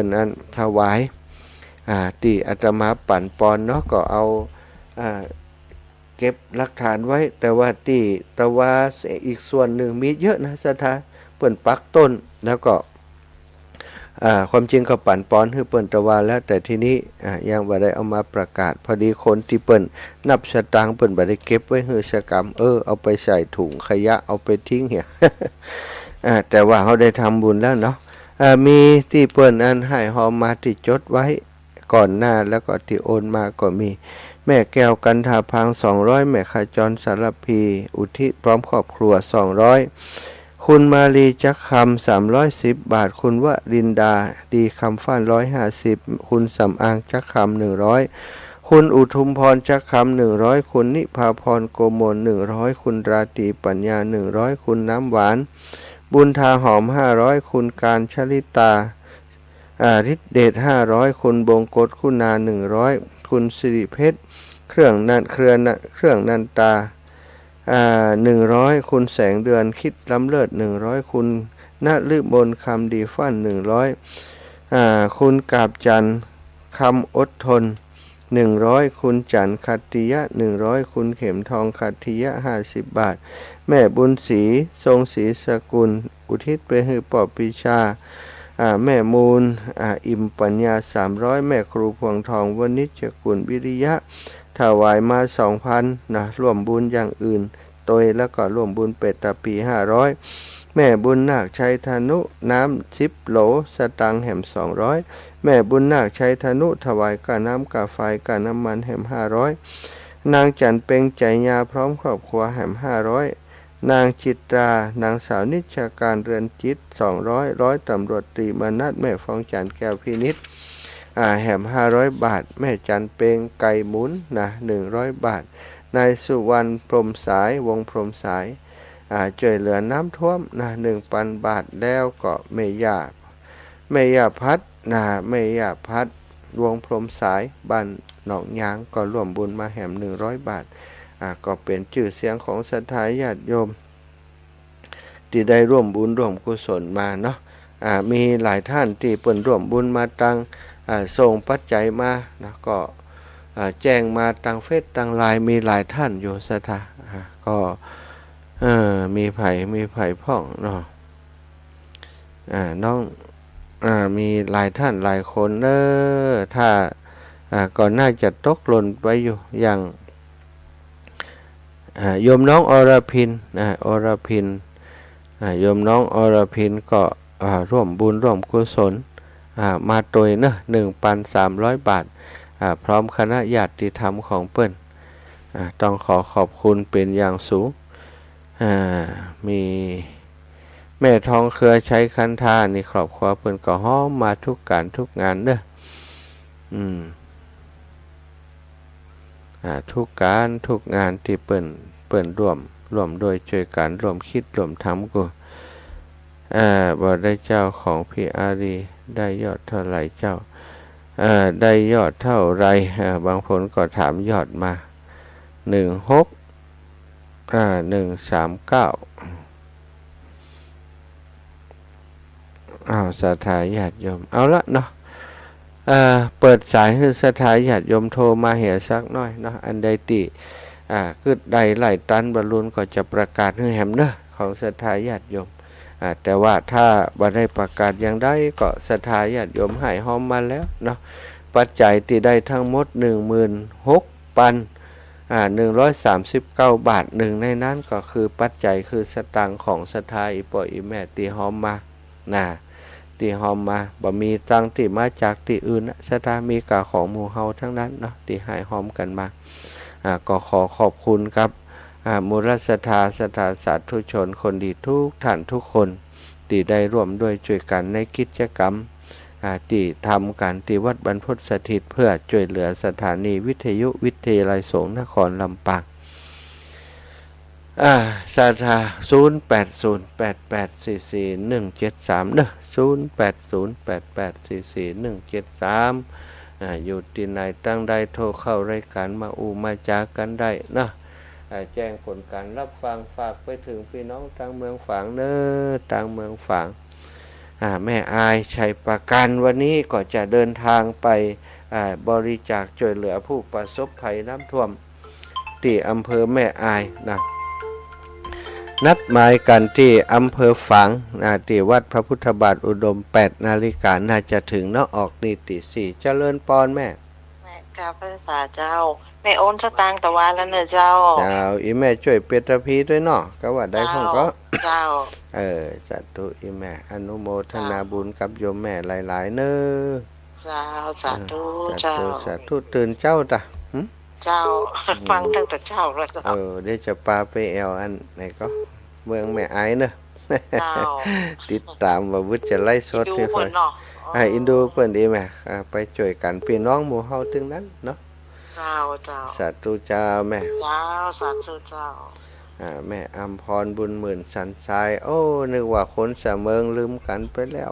นอันถวายที่อาตมาปั่นปอนเนาะก็เอาเก็บหลักฐานไว้แต่ว่าที่ตวาอีกส่วนหนึ่งมีเยอะนะสถานเปิ้นปักต้นแล้วก็ความจริงก็ปั่นปอนคือเปิ้นตะวาแล้วแต่ทีนี้ยังบ่ได้เอามาประกาศพอดีคนที่เปิ้นนับสตางค์เปิ้นบ่ได้เก็บไว้ฮือสกรรมเอาไปใส่ถุงขยะเอาไปทิ้งเหี่ย แต่ว่าเขาได้ทำบุญแล้วเนาะมีที่เปิ้นอันให้หอมมาที่จดไว้ก่อนหน้าแล้วก็ที่โอนมาก็มีแม่แก้วกันทาพัง200แม่ขจรสารพีอุทิศพร้อมครอบครัว200คุณมาลีจักคำ310 บาทคุณวรินดาดีคำฟ้าน150คุณสำอางจักคำ100คุณอุทุมพรจักคำ100คุณนิพาพรโกมล100คุณราตรีปัญญา100คุณน้ำหวานบุญทาหอม500คุณการชลิตาฤทธิเดช500คุณบงกฎคุณา100คุณสิริเพชรเครื่องนันตา100คุณแสงเดือนคิดล้ำเลิศ100คุณณฤมลคำดีฟั่น100คุณกาบจันทร์คำอดทน100คุณจันทร์คัตติยะ100คุณเข็มทองคัตติยะ50 บาทแม่บุญศรีทรงศรีสกุลอุทิศไปให้ปอปีชาแม่มูลอิ่มปัญญา300แม่ครูพวงทองวณิชกุลวิริยะถวายมา 2,000 นะร่วมบุญอย่างอื่นโดยแล้วก็ร่วมบุญเป็ดตะปี500แม่บุญนาคชัยธนุน้ำ10 โหลสตังค์แหม200แม่บุญนาคชัยธนุถวายกาน้ำกาไฟกาน้ำมันแหม500นางจันเพ็งใจยาพร้อมครอบครัวแหม500นางจิตรานางสาวนิชการเรือนจิต200ร้อยตำรวจตรีมนัสแม่ฟองจันแก้วพินิจแหม500 บาทแม่จันเพ็งไก่หมุนนะ100 บาทนายสุวรรณพรหมสายวงพรหมสายช่วยเหลือน้ำท่วมนะ1,000 บาทแล้วก็เมย่าพัดนะเมย่าพัดวงพรหมสายบ้านหนองยางก็ร่วมบุญมาแหม100 บาทก็เป็นชื่อเสียงของศรัทธาญาติโยมที่ได้ร่วมบุญร่วมกุศลมาเนาะมีหลายท่านที่เปิ่นร่วมบุญมาตังส่งปัจจัยมานะก็แจ้งมาตังเฟซตังไลน์มีหลายท่านอยู่ศรัทธาก็มีไผ่พ่องเนาะน้องมีหลายท่านหลายคนถ้าก่อนน่าจะตกหล่นไปอยู่อย่างโยมน้องอรพินโยมน้องอรพินก็ร่วมบุญร่วมกุศลมาโดย1,300 บาทพร้อมคณะญาติธรรมของเปิ้นต้องขอบคุณเป็นอย่างสูงมีแม่ทองเครือใช้คันธานี่ครอบครัวเปิ้นก็ฮ้อมมาทุกการทุกงานทุกการทุกงานที่เปิ้นร่วมโดยช่วยกันร่วมคิดร่วมทำกูบ่ได้เจ้าของพี่อารีได้ยอดเท่าไหร่เจ้าได้ยอดเท่าไรบางคนก็ถามยอดมา139ศรัทธาญาติโยมเอาละเนาะเปิดสายให้ศรัทธาญาติโยมโทรมาเหี่ยสักหน่อยเนาะอันใดติคือใดไหลตันบรรลุนก็จะประกาศให้แหมเนอะของศรัทธาญาติโยมแต่ว่าถ้าบ่ได้ประกาศอย่างใดก็ศรัทธาญาติโยมให้หอมมาแล้วเนาะปัจจัยที่ได้ทั้งหมด 16,139 บาทหนึ่งในนั้นก็คือปัจจัยคือสตางค์ของศรัทธาอีป่ออีแม่ตีหอมมาตีหอมมาบ่มีตังค์ที่มาจากที่อื่นศรัทธามีกะของหมู่เฮาทั้งนั้นเนาะที่ให้หอมกันมา ก็ขอขอบคุณครับมูลศรัทธาสาธุชนคนดีทุกท่านทุกคนที่ได้ร่วมด้วยช่วยกันในกิจกรรมที่ทำกันที่วัดบรรพตสถิตเพื่อช่วยเหลือสถานีวิทยุวิทยาลัยสงฆ์นครลำปางศรัทธา0808844173เด้อ0808844173อยู่ที่ไหนตั้งใดโทรเข้ารายการมามาจากันได้นะแจ้งผลการรับฟังฝากไปถึงพี่น้องทางเมืองฝางเนทางเมืองฝางแม่อายชัยประกันวันนี้ก็จะเดินทางไปบริจาคช่วยเหลือผู้ประสบภัยน้ำท่วมที่อำเภอแม่อายนะนัดหมายกันที่อำเภอฝางที่วัดพระพุทธบาทอุดม8 นาฬิกาน่าจะถึงเนาะออกนี่ตี4เจริญปอนแม่กราบพระสาเจ้าแม่โอนสตางค์ตะวันแล้วเนอะเจ้าอีแม่ช่วยเปตพีด้วยเนาะก็ว่าได้ผมก็เจ้าสาธุอีแม่อนุโมทนาบุญกับโยมแม่หลายๆเนอะเจ้าสาธุเจ้าสาธุตื่นเจ้าจ้ะเจ้าฟังตั้งแต่เจ้าแล้วเดี๋ยวจะพาไปแอวอันไหนก็เมืองแม่ไอ้เนอะติดตามว่าวุฒิจะไล่สดใช่ไหมอินดูเปิ่นดีไหมไปช่วยกันพี่น้องหมู่เฮาถึงนั้นเนาะเจ้าสาธุเจ้าแม่เจ้าสาธุเจ้าแม่อำพรบุญหมื่นสันทรายโอ้นึกว่าคนเสมอลืมกันไปแล้ว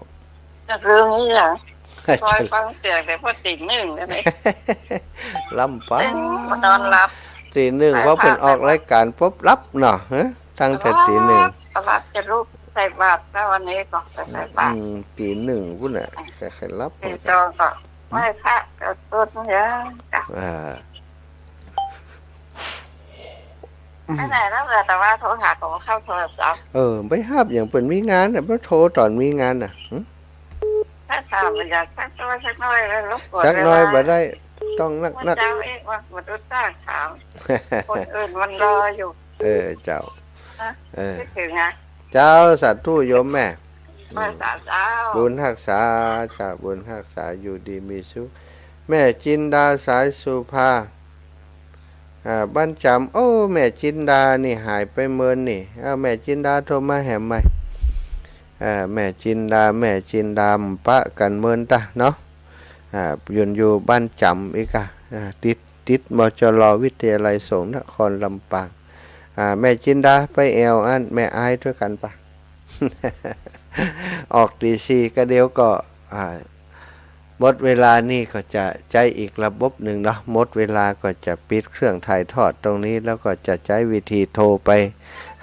เรื่องนี้เหรอคอยฟังเสียงแต่พอตีหนึ่งแล้วไหมลำปังนอนหลับตีหนึ่งเพราะเป็นออกรายการปุ๊บรับเนาะตั้งแต่ตีหนึ่งรับจะรูปใส่บาตรแล้ววันนี้ก็ใส่บาตรตีหนึ่งพุ่นน่ะใครรับตีจองก็ไม่พระก็ต้นเยอะไม่ไหนแล้วเลยแต่ว่าโทรหาของเข้าโทรศัพท์ไม่ห้ามอย่างเป็นมีงานแต่ไม่โทรตอนมีงานน่ะถ้าถามอยากสักตัวสักน้อยแล้วรบกวนสักน้อยบ่ได้ต้องนักเจ้าเองว่ามาดูจ้างถามคนอื่นมันรออยู่เจ้าคิดถึงนะเจ้าสัตว์ทู่โยมแม่บุญรักษาจ้าบุญรักษาอยู่ดีมีสุขแม่จินดาสายสุภาบ้านจำโอ้แม่จินดานี่หายไปเมินนี่แม่จินดาโทรมาแหมไหมแม่จินดาปะกันเมินตาเนาะอยู่บ้านจำอีกติดมจรวิทยาลัยสงฆ์นครลำปางแม่จินดาไปแอวอันแม่อายด้วยกันปะ ออกตีซีก็เดี๋ยวก็หมดเวลานี่ก็จะใช้อีกระบบหนึ่งเนาะหมดเวลาก็จะปิดเครื่องถ่ายทอดตรงนี้แล้วก็จะใช้วิธีโทรไป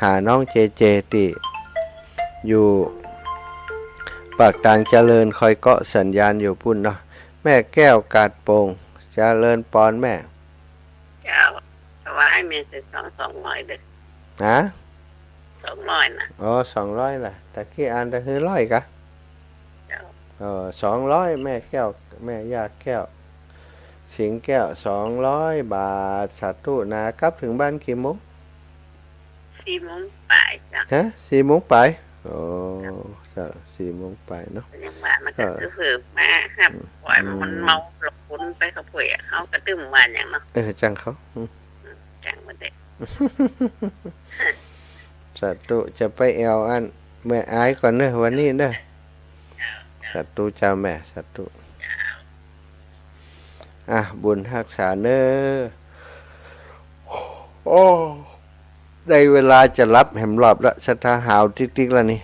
หาน้องเจที่อยู่ปากทางเจริญคอยเกาะสัญญาณอยู่พุ่นเนาะแม่แก้วกาดโป่งเจริญปอนแม่เจ้าว่าให้แม่ซื้อ200เด้อ200นะ200ล่ะตะกี้อ่านตะคือ100กะ200แม่แก้วแม่ญาติแก้วสิงแก้ว200 บาทสาธุนะครับถึงบ้านกี่โมง4 โมงปลายจ้ะ4 โมงปลาย4 โมงปลายเนาะยังมามันก็คือมาครับปล่อยมันเมาหลบปุ้นไปเขาป่วยเขากระตึ้มมาอย่างเนาะจังเขาจังมาเด็กสาธุจะไปแอวอันแม่อายก่อนเนอะวันนี้เนอะสาธุเจ้าแม่สาธุบุญรักษาเนอะโอ้ได้เวลาจะรับแหมรอบแล้วสถาหาวติ๊กๆแล้วนี่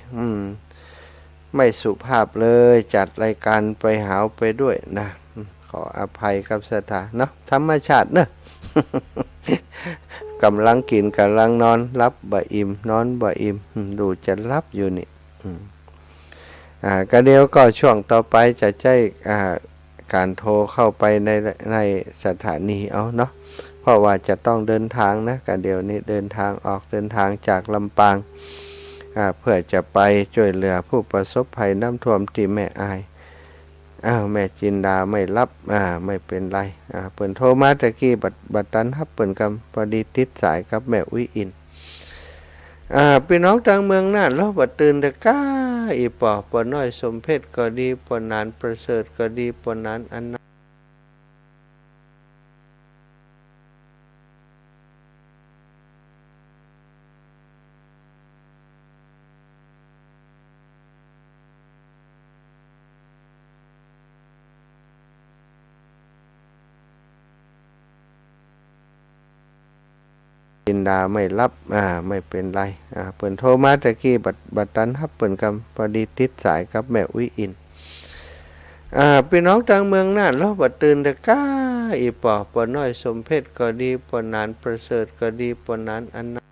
ไม่สุภาพเลยจัดรายการไปหาวไปด้วยนะขออภัยกับสถาเนาะธรรมชาติเนอะกำลังกินกำลังนอนรับบ่อิ่มนอนบ่อิ่มดูจะรับอยู่นี่ก็เดี๋ยวก็ช่วงต่อไปจะใช้การโทรเข้าไปในสถานีเอาเนาะเพราะว่าจะต้องเดินทางนะก็เดี๋ยวนี้เดินทางจากลำปางเพื่อจะไปช่วยเหลือผู้ประสบภัยน้ำท่วมที่แม่อายแม่จินดาไม่รับไม่เป็นไรเปิ่นโทรมาตะกี้บัดตันฮับเปิ่นกำพอดีติดสายกับแม่อุ้ยอินพี่น้องทางเมืองน่านเราบัดตื่นแต่ก้าอีปอปอน้อยสมเพชรก็ดีปอนานประเสริฐก็ดีปอนานอัน จินดาไม่รับไม่เป็นไรเปิ่นโทรมาตะกี้บัดตันรับเปิ่นกำพอดีติดสายกับแม่อุ้ยอินพี่น้องทางเมืองน่านเราบัดตื่นแต่ก้าอีปอปอน้อยสมเพชก็ดีปอนานประเสริฐก็ดีปอนานอันนั้น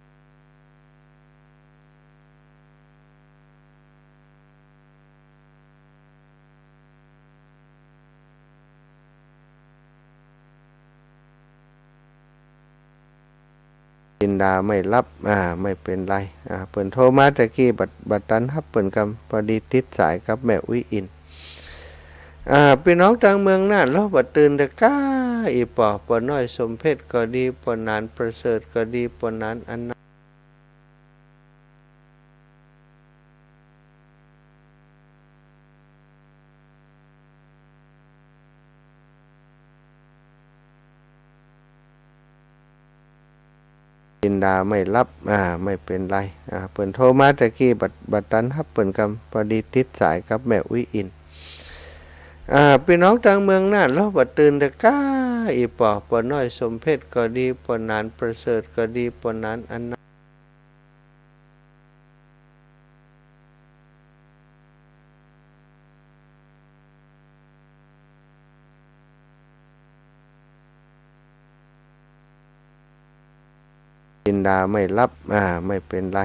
จินดาไม่รับไม่เป็นไรเปิ่นโทรมาตะกี้บัดตันรับเปิ่นกำพอดีติดสายกับแม่อุ้ยอินพี่น้องทางเมืองน่านเราบัดตื่นแต่ก้าอีปอปอน้อยสมเพชก็ดีปอนานประเสริฐก็ดีปอนานอันนั้นจินดาไม่รับไม่เป็นไรเปิ่นโทรมาตะกี้บัดตันรับเปิ่นกำพอดีติดสายกับแม่อุ้ยอินพี่น้องทางเมืองน่านเราบัดตื่นแต่ก้าอีปอปอน้อยสมเพชก็ดีปอนานประเสริฐก็ดีปอนานอันนั้นจินดาไม่รับไม่เป็นไร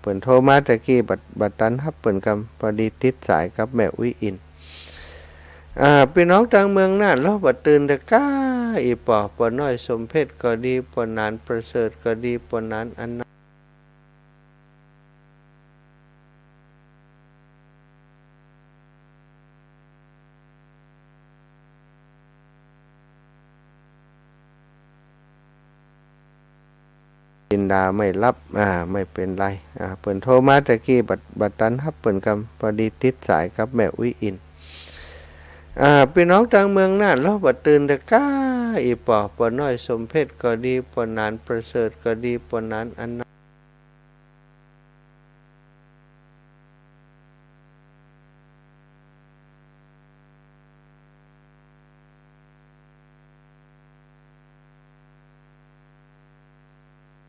เปิ่นโทรมาตะกี้บัดตันรับเปิ่นกำพอดีติดสายกับแม่อุ้ยอินพี่น้องทางเมืองน่านเราบัดตื่นแต่ก้าอีปอปอน้อยสมเพชก็ดีปอนานประเสริฐก็ดีปอนานอันนั้นจินดาไม่รับไม่เป็นไรเปิ่นโทรมาตะกี้บัดตันรับเปิ่นกำพอดีติดสายกับแม่อุ้ยอินพี่น้องทางเมืองน่านเราบัดตื่นแต่ก้าอีปอปอน้อยสมเพชก็ดีปอนานประเสริฐก็ดีปอนานอันนั้น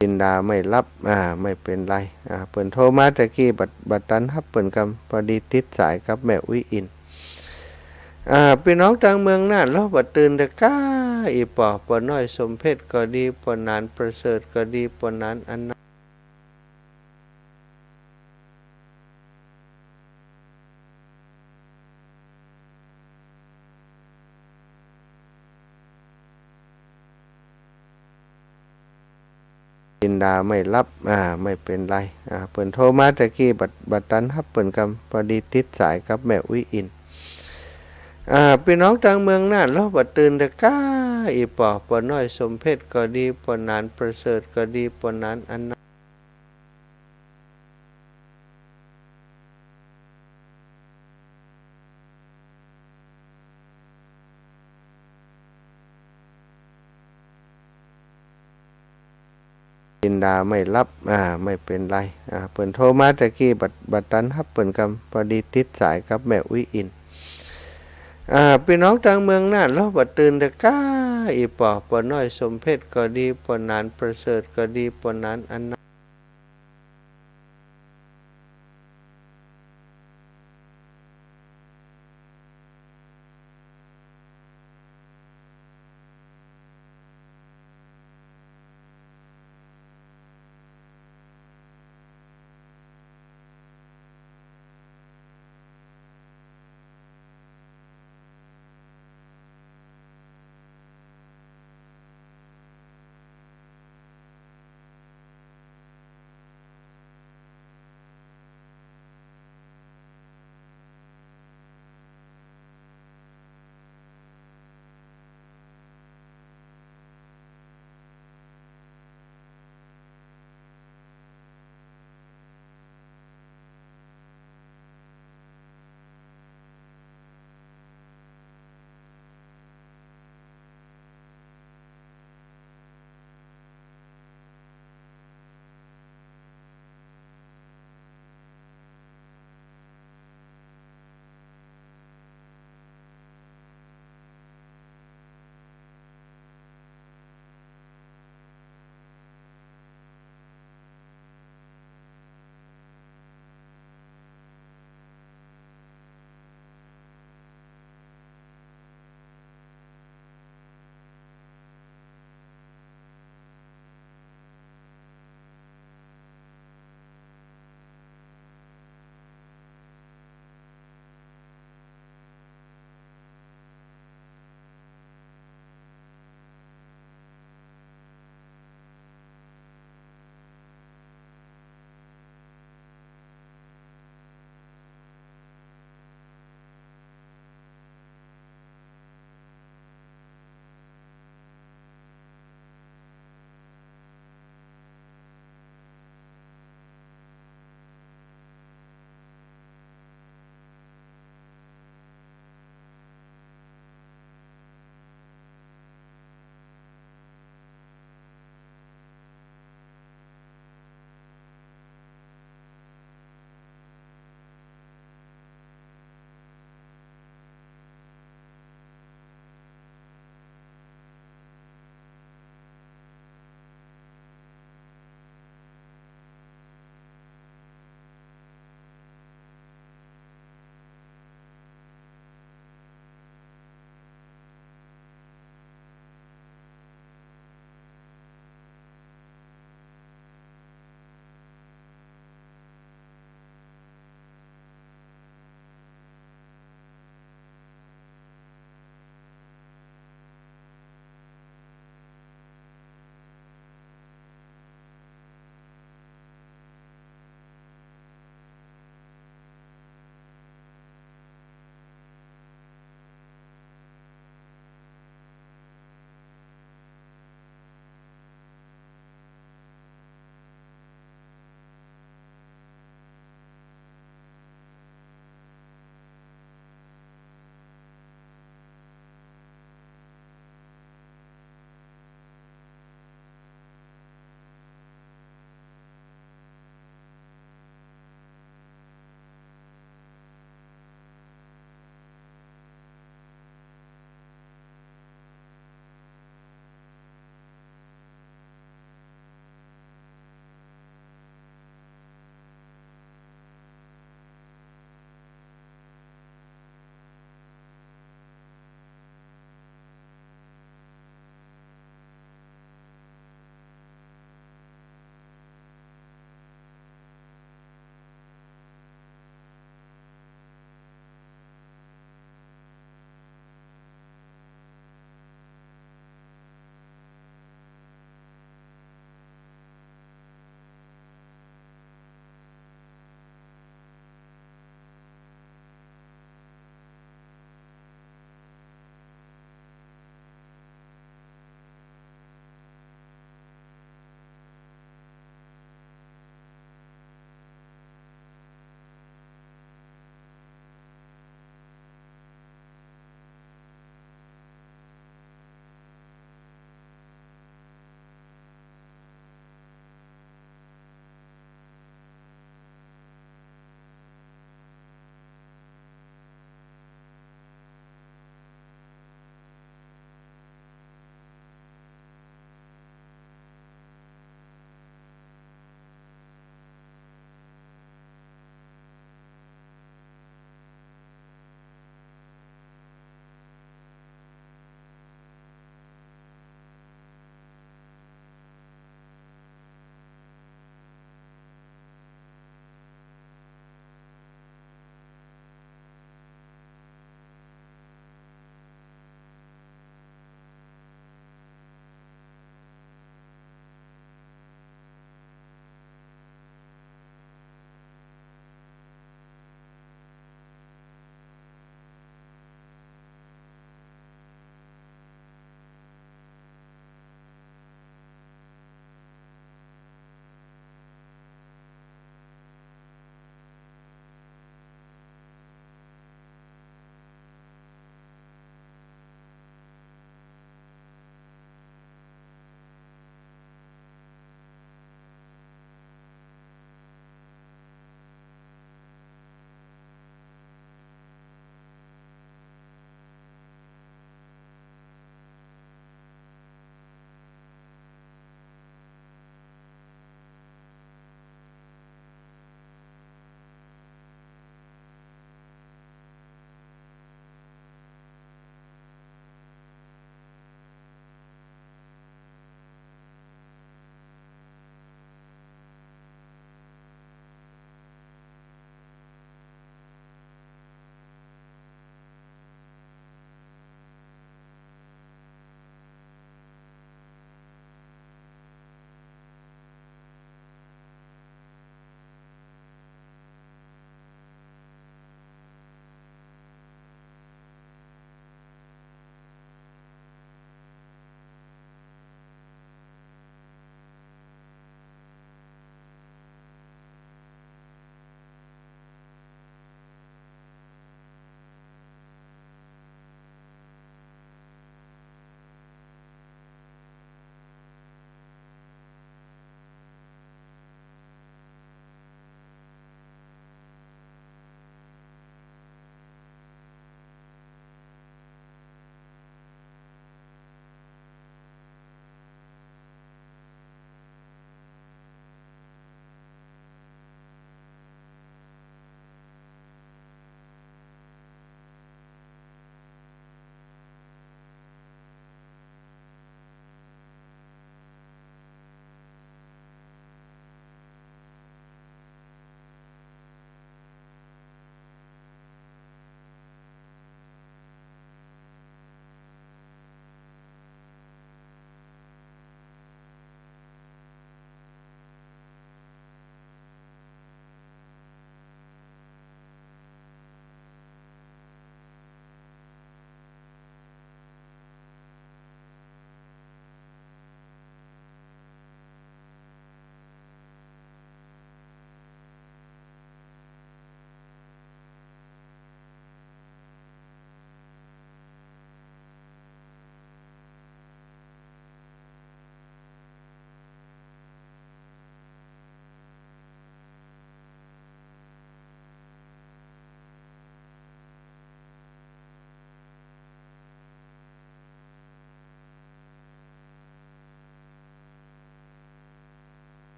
จินดาไม่รับไม่เป็นไรเปิ่นโทรมาตะกี้บัดตันรับเปิ่นกำพอดีติดสายกับแม่อุ้ยอินพี่น้องทางเมืองน่านเราบัดตื่นแต่ก้าอีปอปอน้อยสมเพชก็ดีปอนานประเสริฐก็ดีปอนานอันนั้นจินดาไม่รับไม่เป็นไรเปิ่นโทรมาตะกี้บัดตันรับเปิ่นกำพอดีติดสายกับแม่อุ้ยอินพี่น้องทางเมืองน่านเราบัดตื่นแต่ก้าอีปอปอน้อยสมเพชก็ดีปอนานประเสริฐก็ดีปอนานอันนั้นจินดาไม่รับไม่เป็นไรเปิ่นโทรมาตะกี้บัดตันรับเปิ่นกำพอดีติดสายกับแม่อุ้ยอินพี่น้องทางเมืองน่านเราบัดตื่นแต่ก้าอีปอปอน้อยสมเพชก็ดีปอนานประเสริฐก็ดีปอนานอันนั้น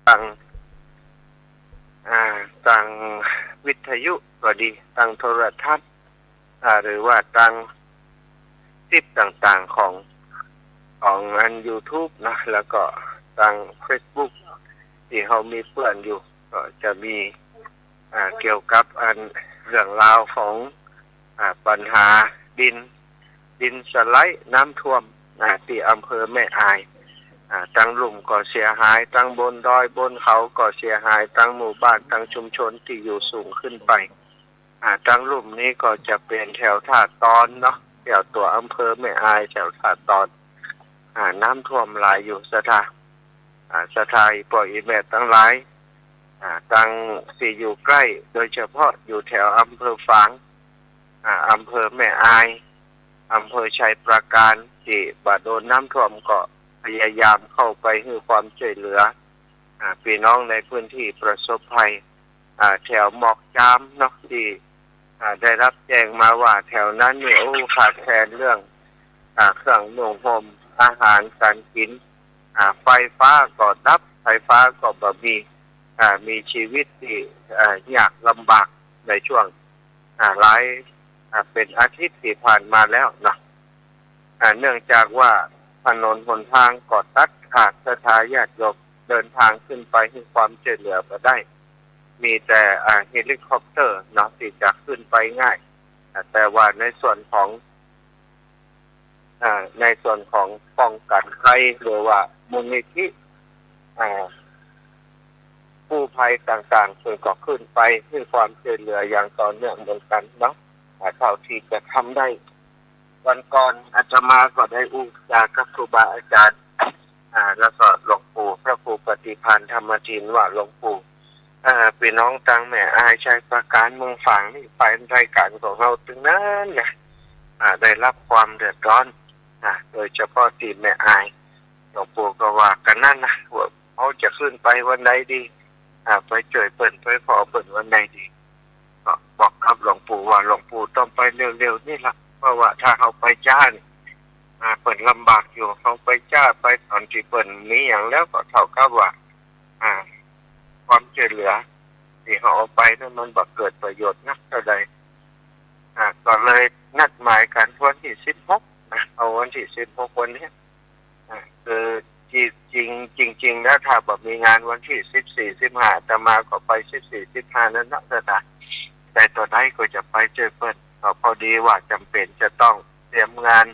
ตั้งวิทยุก็ดีตั้งโทรทัศน์หรือว่าตั้งคลิปต่างๆของอัน YouTube นะแล้วก็ตั้ง Facebook ที่เขามีเพื่อนอยู่ก็จะมีเกี่ยวกับอันเรื่องราวของปัญหาดินสไลด์น้ำท่วมที่อำเภอแม่อายตั้งหลุมก็เสียหายตั้งบนดอยบนเขาก็เสียหายตั้งหมู่บ้านตั้งชุมชนที่อยู่สูงขึ้นไปตั้งหลุมนี้ก็จะเป็นแถวท่าตอนเนาะแถวตัวอำเภอแม่อายแถวท่าตอนน้ำท่วมหลายอยู่สถานปล่อยแม่ตั้งหลายตั้งสี่อยู่ใกล้โดยเฉพาะอยู่แถวอำเภอฝางอำเภอแม่อายอำเภอชัยปราการที่บาดโดนน้ำท่วมก็พยายามเข้าไปให้ความช่วยเหลือพี่น้องในพื้นที่ประสบภัยแถวหมอกจามเนาะที่ได้รับแจ้งมาว่าแถวนั้นเนี่ยขาดแคลนเรื่องเครื่องนุ่งห่มอาหารการกินไฟฟ้าก็ดับไฟฟ้าก็บ่มีชีวิตที่ยากลำบากในช่วงหลายเป็นอาทิตย์ที่ผ่านมาแล้วนะเนื่องจากว่าถนนหนทางก็ตัดขาดศรัทธาญาติโยมเดินทางขึ้นไปให้ความช่วยเหลือมาได้มีแต่เฮลิคอปเตอร์เนาะที่จะขึ้นไปง่ายแต่ว่าในส่วนของป้องกันภัยหรือว่ามูลนิธิผู้ภัยต่างๆส่วนก็ขึ้นไปให้ความช่วยเหลืออย่างต่อเนื่องเหมือนกันเนาะเท่าที่จะทำได้วันก่อนอาตมาก็ได้อุปจากับครูบาอาจารย์แล้วก็หลวงปู่พระครูปฏิภาณธรรมทินว่าหลวงปู่พี่น้องตังแม่อายชัยประการเมืองฝางนี่ไปรายการของเราถึงนั้นเนี่ยได้รับความเดือดร้อนโดยเฉพาะที่แม่อายหลวงปู่ก็ว่ากันนั่นนะว่าเขาจะขึ้นไปวันไหนดีไปเจอเปิ่นไปขอเปิ่นวันไหนดีก็บอกกับหลวงปู่ว่าหลวงปู่ต้องไปเร็วๆนี่ละเพราะว่าถ้าเขาไปจ้าเปิ่นลำบากอยู่เขาไปจ้าไปตอนที่เปิ่นมีอย่างแล้วก็เท่ากับว่าความช่วยเหลือที่เขาเอาไปนั้นมันบ่เกิดประโยชน์นักเท่าใดก็เลยนัดหมายกันวันที่16เอาวันที่16วันนี้คือจริงแล้วถ้าแบบมีงานวันที่14 15จะมาก็ไป14 15นั้นนะแต่ตอนนี้ก็จะไปเจอเพิ่นก็พอดีว่าจำเป็นจะต้องเตรียมงาน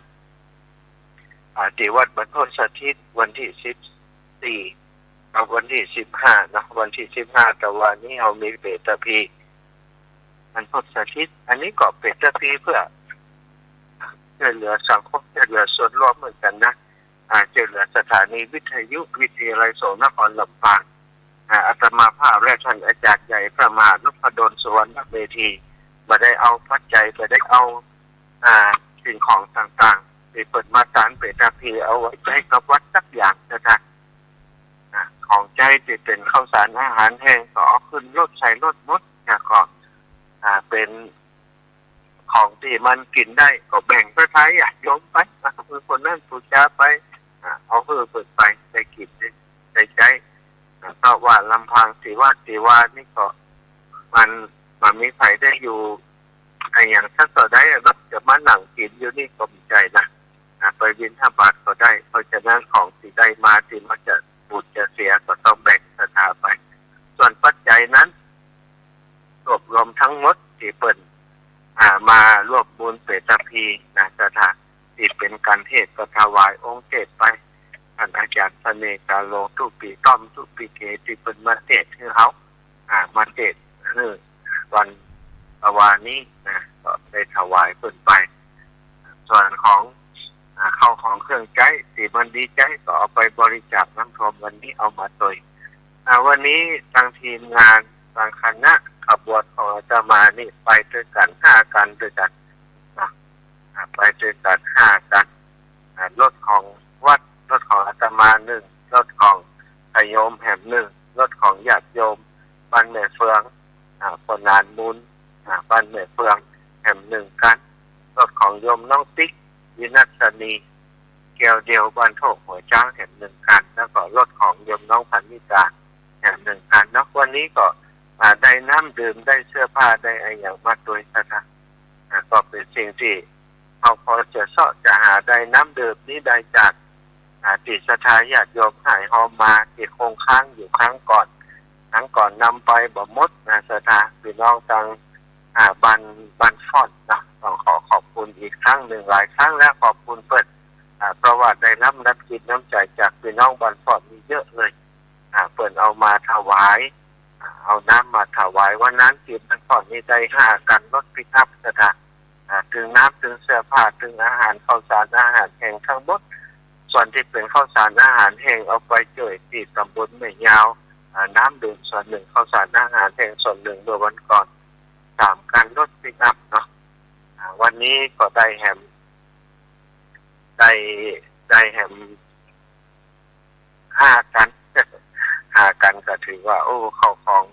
ที่วัดบรรพตสถิตวันที่14เอาวันที่15นะวันที่15แต่วันนี้เอามีเปตพีบรรพตสถิตอันนี้ก็เปตพีเพื่อช่วยเหลือสังคมช่วยเหลือส่วนรวมเหมือนกันนะช่วยเหลือสถานีวิทยุวิทยาลัยโสนครลำปางอาตมาภาพและท่านอาจารย์ใหญ่พระมหานพดลสุวรรณเมธีมาได้เอาปัจจัยมาได้เอาสิ่งของต่างๆที่เปิดมาสารเปตพีเอาไว้ใช้กับวัดสักอย่างนะครับของใจที่เป็นข้าวสารอาหารแห้งก็ขึ้นรถใช้รถมดก็เป็นของที่มันกินได้ก็แบ่งไปใช้โยมไปคือคนนั้นผู้จ้าไปเอาเพื่อเปิดไปได้กินได้ใจเพราะว่าลำพังสีวานี่ก็มันมีใครได้อยู่อย่างถ้าต่อได้รับจะมาหนังกินอยู่นี่ก็มีใจนะไปบิณฑบาตก็ได้เพราะฉะนั้นของที่ได้มาที่มันจะบุญจะเสียก็ต้องแบ่งสถาไปส่วนปัจจัยนั้นรวบรวมทั้งหมดที่เปิดมารวบบุญเปตพีนะสถานที่เป็นการเทศก็ถวายองค์เทศไปท่านอาจารย์เสน่ห์กาโลทุปีต้อมทุปีเกที่เป็นมาเทศให้เขามาเทศวันวานี้นะก็ได้ถวายเพิ่นไปส่วนของเข้าของเครื่องใช้ที่มันดีใจก็เอาไปบริจาคน้ำท่วมวันนี้เอามาโดยวันนี้ทางทีมงานทางคณะขบวนของอาตมานี่ไปด้วยกัน5กันด้วยกันไปด้วยกัน5กันรถของวัดรถของอาตมา1รถของโยมแห่ม1รถของญาติโยมบ้านแม่เฟืองคนนานมูลบ้านแม่เฟืองแห่ม1กันรถของโยมน้องติ๊กวินัสนีแก้วเดียวบ้านโถกหัวจ้างแห่ม1กันแล้วก็รถของโยมน้องพันนิกา อย่างหนึ่งกันเนาะวันนี้ก็ได้น้ำดื่มได้เสื้อผ้าได้อะไรอย่างมากโดยนะคะก็เป็นสิ่งที่เขาพอจะเสาะจะหาได้น้ำดื่มนี้ได้จากติสถาญาติโยมหายหอมมาที่คงค้างอยู่ครั้งก่อนนำไปบ่มดสถาพี่น้องทางบันฟอนนะต้องขอบคุณอีกครั้งหนึ่งหลายครั้งแล้วขอบคุณเปิดเพราะว่าได้รับน้ำจิตน้ำใจจากพี่น้องบันฟอนมีเยอะเลยเปิดเอามาถวายเอาน้ำมาถวายวันนั้นที่บันฟอนนี้ได้5 กันรถปิกอัพสถาถึงน้ำถึงเสื้อผ้าถึงอาหารข้าวสารอาหารแห้งทั้งหมดส่วนที่เป็นข้าวสารอาหารแห้งเอาไปจ่วยที่ตำบลแม่ยาวน้ำดื่มส่วนหนึ่งข้าวสารอาหารแห้งส่วนหนึ่งเมื่อวันก่อน3 กันรถปิกอัพเนาะวันนี้ก็ได้แฮม5 กัน5 กันก็ถือว่าเข้าของ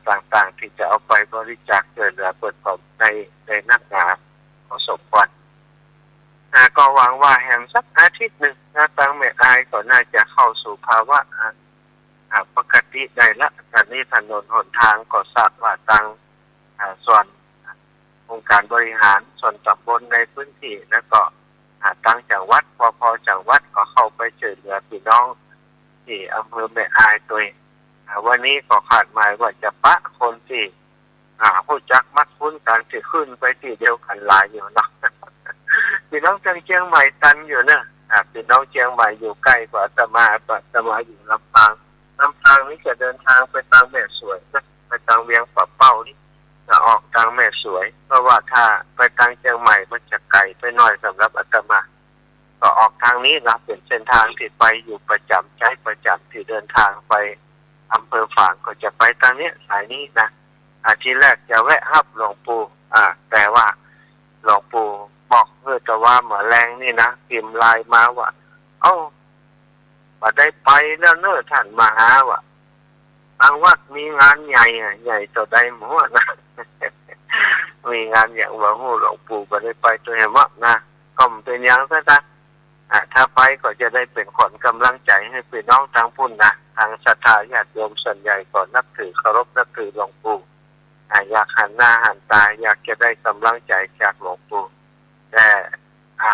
ต่างๆที่จะเอาไปบริจาคช่วยเหลือเปิดผมในนักงานพอสมควรก็หวังว่าแฮมสักอาทิตย์หนึ่งตั้งแม่อายก็น่าจะเข้าสู่ภาวะปกติได้ละตอนนี้ถนนหนทางก็ทราบว่าตั้งส่วนองค์การบริหารส่วนตำบลในพื้นที่แล้วก็ตั้งจังหวัดพอจังหวัดก็เข้าไปช่วยเหลือพี่น้องที่อำเภอแม่อายตัววันนี้ก็คาดหมายว่าจะปะคนที่ผู้จักมัดคุ้นกันที่ขึ้นไปที่เดียวกันหลายอยู่เนาะพี่น้องจังเชียงใหม่ตันอยู่เนอะพี่น้องเชียงใหม่อยู่ใกล้กว่าอาตมาอยู่ลำปางนี่จะเดินทางไปทางแม่สวยนะไปทางเวียงป่าเป้านี่จะออกทางแม่สวยเพราะว่าถ้าไปทางเชียงใหม่มันจะไกลไปหน่อยสำหรับอาตมาก็ออกทางนี้นะเป็นเส้นทางที่ไปอยู่ประจำใช้ประจำที่เดินทางไปอำเภอฝางก็จะไปทางนี้สายนี้นะทีแรกจะแวะฮับหลวงปู่แต่ว่าหลวงปู่บอกแต่ว่าหมอแรงนี่นะพิมพ์ไลน์มาว่ามาได้ไปแล้วเนอะท่านมาหาว่าทางวัดมีงานใหญ่ต่อใดหมอนะ มีงานอย่างว่าหลวงปู่มาได้ไปตัวเห็นว่านะก็เป็นอย่างนั้นนะถ้าไปก็จะได้เป็นขวัญกำลังใจให้พี่น้องทางพุ่นนะทางศรัทธาญาติโยมส่วนใหญ่ก็นับถือเคารพนับถือหลวงปู่อยากหันหน้าหันตาอยากจะได้กำลังใจจากหลวงปู่แต่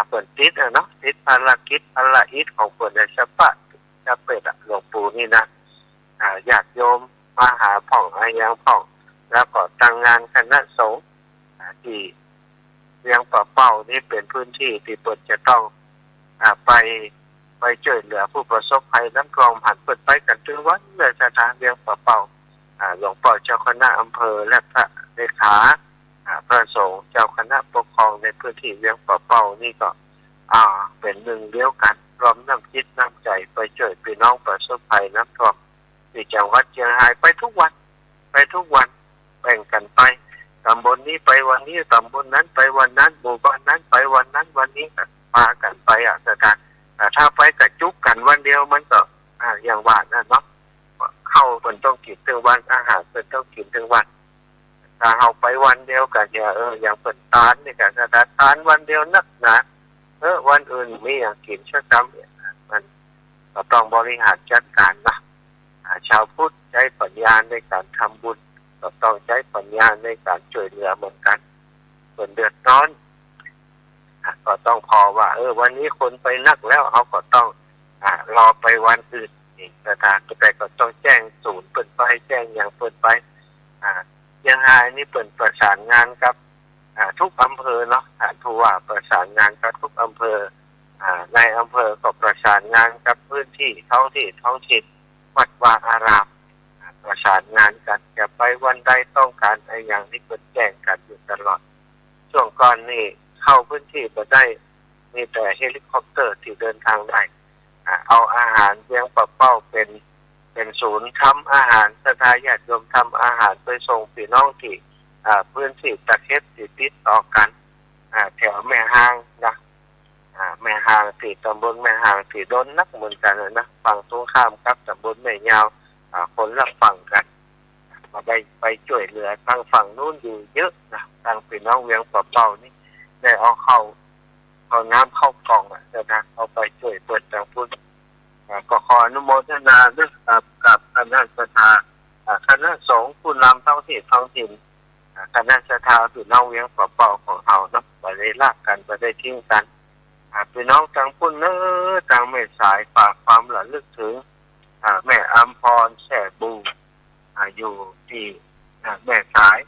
เปิดติดเนาะติดภารกิจของเปิดในสปะจะเปิดหลวงปู่นี่นะญาติโยมมาหาพ่องอายังพ่องแล้วก็ตั้งงานคณะสงฆ์ที่เวียงป่าเป้านี่เป็นพื้นที่ที่เปิดจะต้องไปช่วยเหลือผู้ประสบภัยน้ำกรองหันเปิดไปกันถึงวันเลยสถานเวียงป่าเป้าหลวงพ่อเจ้าคณะอำเภอและพระเลขาพระสงฆ์เจ้าคณะปกครองในพื้นที่เวียงป่าเป้านี่ก็เป็นหนึ่งเดียวกันรวมน้ำจิตน้ำใจไปช่วยพี่น้องประสบภัยน้ำท่วมที่จังหวัดเชียงรายไปทุกวันแบ่งกันไปตำบลนี้ไปวันนี้ตำบลนั้นไปวันนั้นหมู่บ้านนั้นไปวันนั้นวันนี้พากันไปสถานถ้าไปกระจุกกันวันเดียวมันก็อย่างว่านะเนาะเข้าเป็นต้องกินถึงวันอาหารเป็นต้องกินถึงวันถ้าเอาไปวันเดียวกันอย่างเป็นตานนี่กันสถานตานวันเดียวนักนะวันอื่นไม่อย่างกินชักจำมันก็ต้องบริหารจัดการนะชาวพุทธใช้ปัญญาในการทำบุญก็ต้องใช้ปัญญาในการช่วยเหลือเหมือนกันส่วนเดือดร้อนก็ต้องพอว่าวันนี้คนไปนักแล้วเขาก็ต้องรอไปวันอื่นอีกแต่ก็ต้องแจ้งศูนย์เปิดไปแจ้งอย่างเปิดไปยังไงนี่เปิดประสานงานกับทุกอำเภอเนาะผู้ว่าประสานงานกับทุกอำเภอในอำเภอก็ประสานงานกับพื้นที่ท้องถิ่นวัดวาอารามประสานงานกันจะไปวันใดต้องการอะไรอย่างที่เปิดแจ้งกันอยู่ตลอดช่วงก่อนนี่เข้าพื้นที่มาได้มีแต่เฮลิคอปเตอร์ที่เดินทางได้เอาอาหารเวียงป่าเป้าเป็นศูนย์ทำอาหารสถานญาติโยมทำอาหารไปส่งพี่น้องที่พื้นที่ตะเข็บติดต่อกันแถวแม่ฮางนะแม่ฮางที่ตำบลแม่ฮางที่โดนนักเหมือนกันนะฝั่งตรงข้ามกับตำบลแม่ยาวคนละฝั่งกันมาไปช่วยเหลือทางฝั่งนู้นอยู่เยอะนะทางพี่น้องเวียงป่าเป้านี่ได้เอาเข้าน้ำเข้ากล่องนะเอาไปช่วยเปิดทางพุทธก็ขออนุโมทนาด้วยกับคณะสถา ณะสงฆ์ผู้นำท้องถิ่นคณะศรัทธาพี่น้องเวียงป่าเป่าของเฮาเนาะบ่ได้ลากกันบ่ได้ทิ้งกันพี่น้องทางพุ่นเน้อทางแม่สายฝากความระลึกถึงแม่อัมพรแส่บูอยู่ที่แม่สาย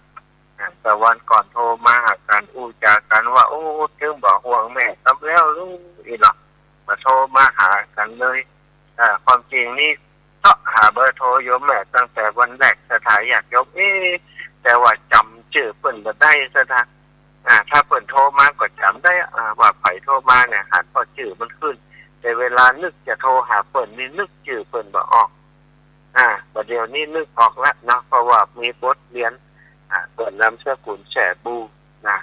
แต่วันก่อนโทรมาหากันอู้จากันว่าโอ้ถึงบอกห่วงแม่ทำแล้วลูกอีหรอกมาโทรมาหากันเลยความจริงนี่ก็หาเบอร์โทรโยมแม่ตั้งแต่วันแรกสถานอยากยกแต่ว่าจำชื่อเพิ่นบ่ได้สถานถ้าเพิ่นโทรมาก็จำได้ว่าไผโทรมาเนี่ยหันพอชื่อมันขึ้นแต่เวลานึกจะโทรหาเพิ่นนี่นึกชื่อเพิ่นบ่ออกประเดี๋ยวนี้นึกออกแล้วเนาะเพราะว่ามีบทเรียนเปิดนำเสื้อกุลแฉบูนะ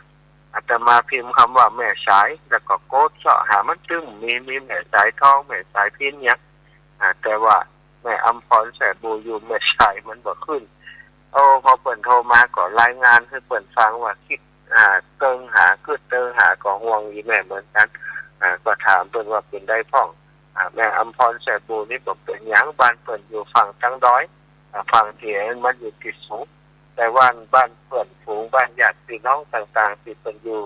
อาตมาพิมพ์คำว่าแม่สายแล้วก็โกดเสาะหามันตึ้งมีแม่สายทองแม่สายพินเนี่ยแต่ว่าแม่อัมพรแฉบูอยู่แม่สายมันบ่ขึ้นพอเปิดโทรมาก็รายงานให้เปิดฟังว่าคิดเติงหาคือเติงหาก็ห่วงอีแม่เหมือนกันก็ถามเปิดว่าเป็นได้พ่องแม่อัมพรแฉบูนี่บอกเป็นหยังบ้านเปิดอยู่ฝั่งจังด้อยฝั่งที่มันอยู่ติดสูงแต่ว่าบ้านเพื่อนฝูงบ้านญาติพี่น้องต่างๆที่เป็นอยู่